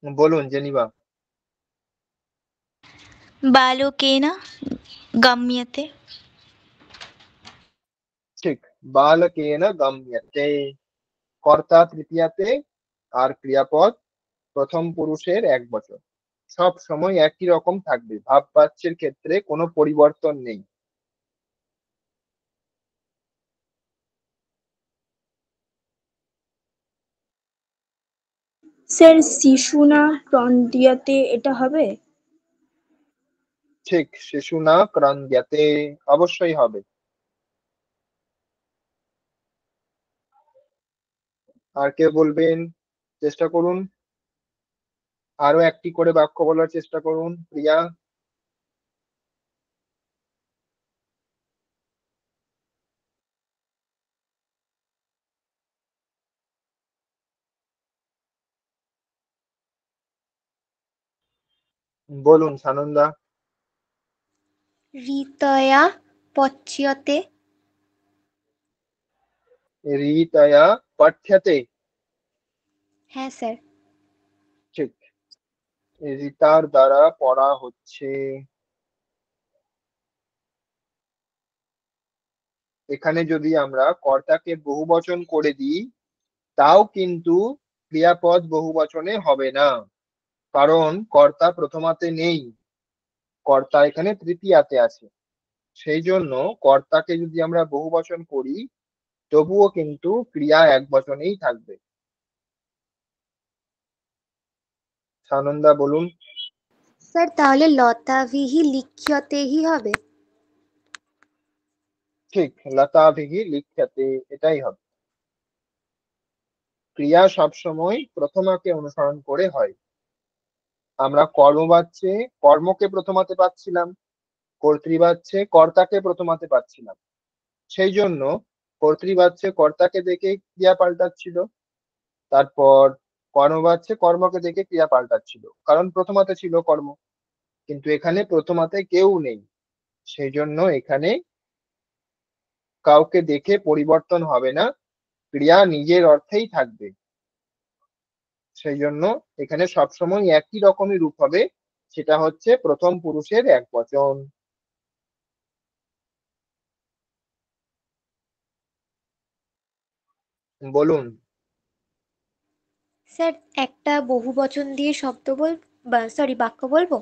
বলুন জেনিভা। बालकेन गम्यते। ঠিক, বালকেন গম্যতে, কর্তা তৃতীয়াতে আর ক্রিয়াপদ প্রথম পুরুষের এক বচন, সব সময় একই রকম থাকবে, ভাব বাচ্যের ক্ষেত্রে কোনো পরিবর্তন নেই। স্যার শিশুনা ক্রন্দিয়াতে এটা হবে? ঠিক, শিশু না ক্রান্তিয়াতে, অবশ্যই হবে। আর কে বলবেন? চেষ্টা করুন, আরো একটি করে বাক্য বলার চেষ্টা করুন। প্রিয়া। বলুন সানন্দা। ঋতয়া পচ্যতে। রীতয়া পাঠ্যতে। হ্যাঁ স্যার। ঠিক, রীতার দ্বারা পড়া হচ্ছে। এখানে যদি আমরা কর্তাকে বহুবচন করে দিই তাও কিন্তু ক্রিয়াপদ বহুবচনে হবে না, কারণ কর্তা প্রথমাতে নেই, কর্তা এখানে তৃতীয়াতে আছে। সেই জন্য কর্তাকে যদি আমরা বহুবচন করি তবুও কিন্তু ক্রিয়া এক বচনেই থাকবে। সানন্দা বলুন। স্যার তাহলে লতাভিহি লিখ্যতেহি হবে। ঠিক, লতাভিহি লিখ্যতে, এটাই হবে। ক্রিয়া সবসময় প্রথমাকে অনুসরণ করে হয়। আমরা কর্মবাচ্যে কর্মকে প্রথমাতে পাচ্ছিলাম, কর্তৃবাচ্যে কর্তাকে প্রথমাতে পাচ্ছিলাম। সেই জন্য কর্তৃবাচ্যে কর্তাকে দেখে ক্রিয়া পাল্টাচ্ছিল, তারপর কর্মবাচ্যে কর্মকে দেখে ক্রিয়া পাল্টাচ্ছিল, কারণ প্রথমাতে ছিল কর্ম। কিন্তু এখানে প্রথমাতে কেউ নেই, সেই জন্য এখানে কাউকে দেখে পরিবর্তন হবে না, ক্রিয়া নিজের অর্থেই থাকবে। সেই জন্য এখানে সবসময় একই রকমই রূপ হবে, সেটা হচ্ছে প্রথম পুরুষের একবচন। বলুন। স্যার একটা বহুবচন দিয়ে শব্দ বাক্য বলবো।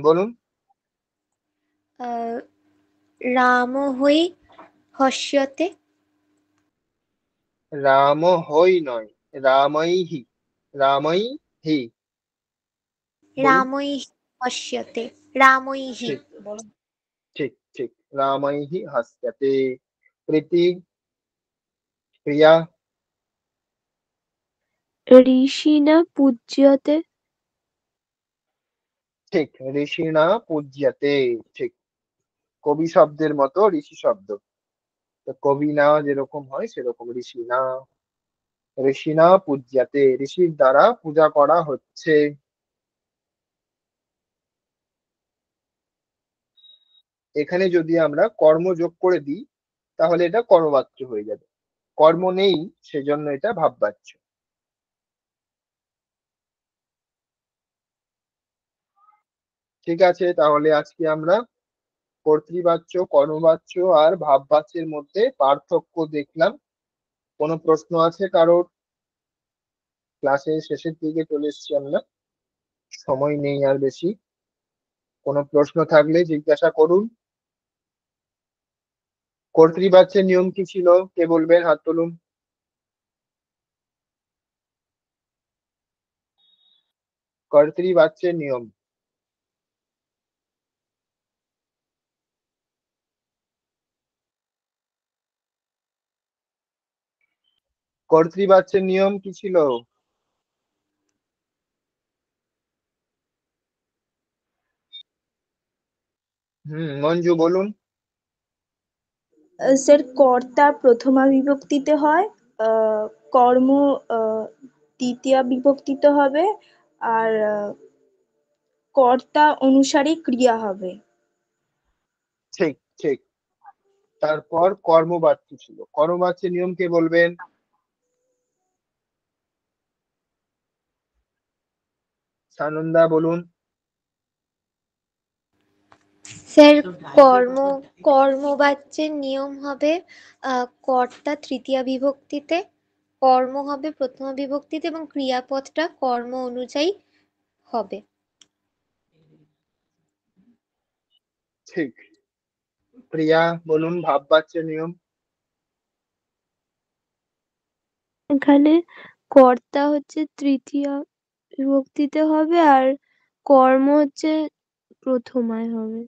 বলুন। আহ, রাম হই হস্যতে। রাম হই নয়, রামৈহি, রামৈহি। বলুন। রামৈ হস্যতে, রামৈহি। ঠিক, ঠিক, ঠিক, রামৈহি হাস্যতে। প্রীতি, প্রিয়া। ঋষিণা পূজ্যতে। ঠিক, ঋষিণা পূজ্যতে। ঠিক, কবি শব্দের মতো ঋষি শব্দ। তো কবি না যেরকম হয় সেরকম ঋষি না। ঋষিণা পূজ্যতে, ঋষির দ্বারা পূজা করা হচ্ছে। এখানে যদি আমরা কর্ম যোগ করে দিই তাহলে এটা কর্মবাচ্য হয়ে যাবে, কর্ম নেই সেজন্য এটা ভাববাচ্য। ঠিক আছে, তাহলে আজকে আমরা কর্তৃবাচ্য, কর্মবাচ্য আর ভাববাচ্যের মধ্যে পার্থক্য দেখলাম। কোনো প্রশ্ন আছে কারোর? ক্লাসের শেষের দিকে চলে এসেছি আমরা, সময় নেই আর বেশি। কোনো প্রশ্ন থাকলে জিজ্ঞাসা করুন। কর্তৃবাচ্যের নিয়ম কি ছিল, কে বলবেন? হাত তুলুন। কর্তৃবাচ্যের নিয়ম। কর্তৃবাচ্যের নিয়ম কি ছিল? মঞ্জু বলুন। স্যার কর্তা প্রথমা বিভক্তিতে হয়, কর্ম দ্বিতীয়া বিভক্তিতে হবে, আর কর্তা অনুসারে ক্রিয়া হবে। ঠিক, ঠিক। তারপর কর্মবাচ্য ছিল, কর্মবাচ্যের নিয়ম কে বলবেন? সানন্দা বলুন। স্যার কর্মবাচ্যের নিয়ম হবে কর্তা তৃতীয়া বিভক্তিতে, কর্ম হবে প্রথমা বিভক্তিতে এবং ক্রিয়াপদটা কর্ম অনুযায়ী হবে। ঠিক। প্রিয়া বলুন ভাববাচ্যের নিয়ম। এখানে কর্তা হচ্ছে তৃতীয়া বিভক্তিতে হবে আর কর্ম হচ্ছে প্রথমায় হবে।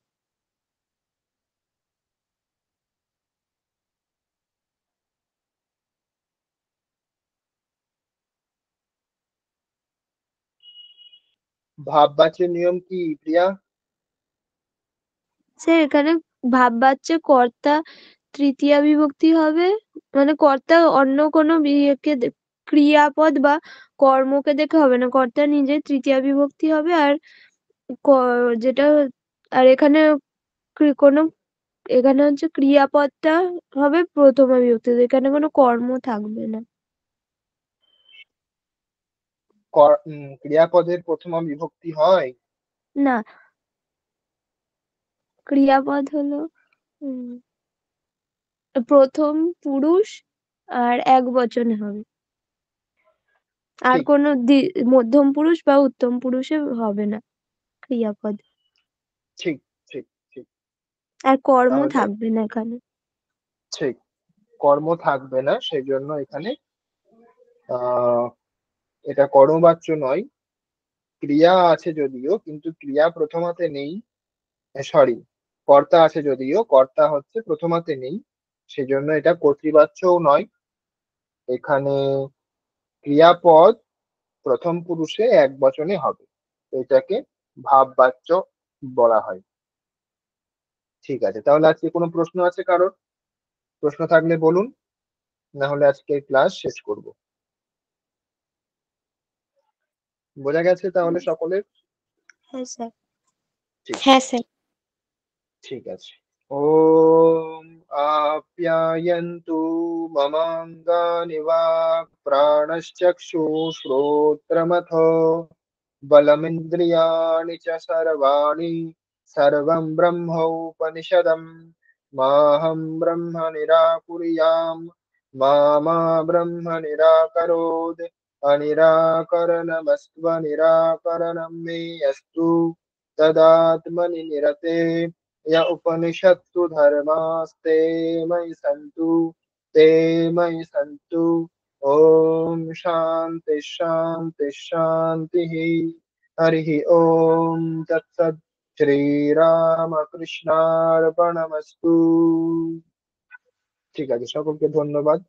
ভাববাচ্যের নিয়ম কি প্রিয়া? স্যার এখানে ভাববাচ্যে কর্তা তৃতীয়া বিভক্তি হবে, মানে কর্তা অন্য কোনো ক্রিয়াপদ বা কর্মকে দেখে হবে না, কর্তা নিজে তৃতীয়া বিভক্তি হবে। আর যেটা আর এখানে কোনো এখানে হচ্ছে ক্রিয়াপদটা হবে প্রথমা বিভক্তি, এখানে কোনো কর্ম থাকবে না। ক্রিয়াপদের প্রথমা বিভক্তি হয় না, ক্রিয়াপদ হলো প্রথম পুরুষ আর এক বচনে হবে, আর ঠিক, কোনো মধ্যম পুরুষ বা উত্তম পুরুষে হবে না ক্রিয়াপদ। ঠিক, ঠিক, ঠিক। আর কর্ম তাহলে থাকবে না এখানে। ঠিক, কর্ম থাকবে না, সেই জন্য এখানে এটা কর্মবাচ্য নয়, ক্রিয়া আছে যদিও, কিন্তু ক্রিয়া প্রথমাতে নেই। সরি, কর্তা আছে যদিও, কর্তা হচ্ছে প্রথমাতে নেই, সেজন্য এটা কর্তৃবাচ্যও নয়। এখানে ক্রিয়াপদ প্রথম পুরুষে এক বচনে হবে, তো এটাকে ভাববাচ্য বলা হয়। ঠিক আছে, তাহলে আজকে কোনো প্রশ্ন আছে কারোর? প্রশ্ন থাকলে বলুন, না হলে আজকে ক্লাস শেষ করব। বোঝা গেছে তাহলে সকলের? হ্যাঁ স্যার। ঠিক হ্যাঁ স্যার। ঠিক আছে। ওম আপ্যায়ন্তু মমাঙ্গানি বাক্ প্রাণশ্চক্ষু শ্রোত্রমথো বলমিন্দ্রিয়াণি চ সর্বাণি সর্বং ব্রহ্মোপনিষদম মাহম ব্রহ্ম নিরাকুর্যাম মা মা ব্রহ্ম নিরাকরোৎ অনিরাকরণমস্ত্ব নিরাকরণম মে অস্তু तदात्मनि निरते य उपनिषत्सु धर्मास्ते मयि सन्तु ॐ शान्ति शान्ति शान्तिः। हरिः ॐ तत्सत्। শ্রীরামকৃষ্ণার্পণমস্তু। ঠিক আছে, সকলকে ধন্যবাদ।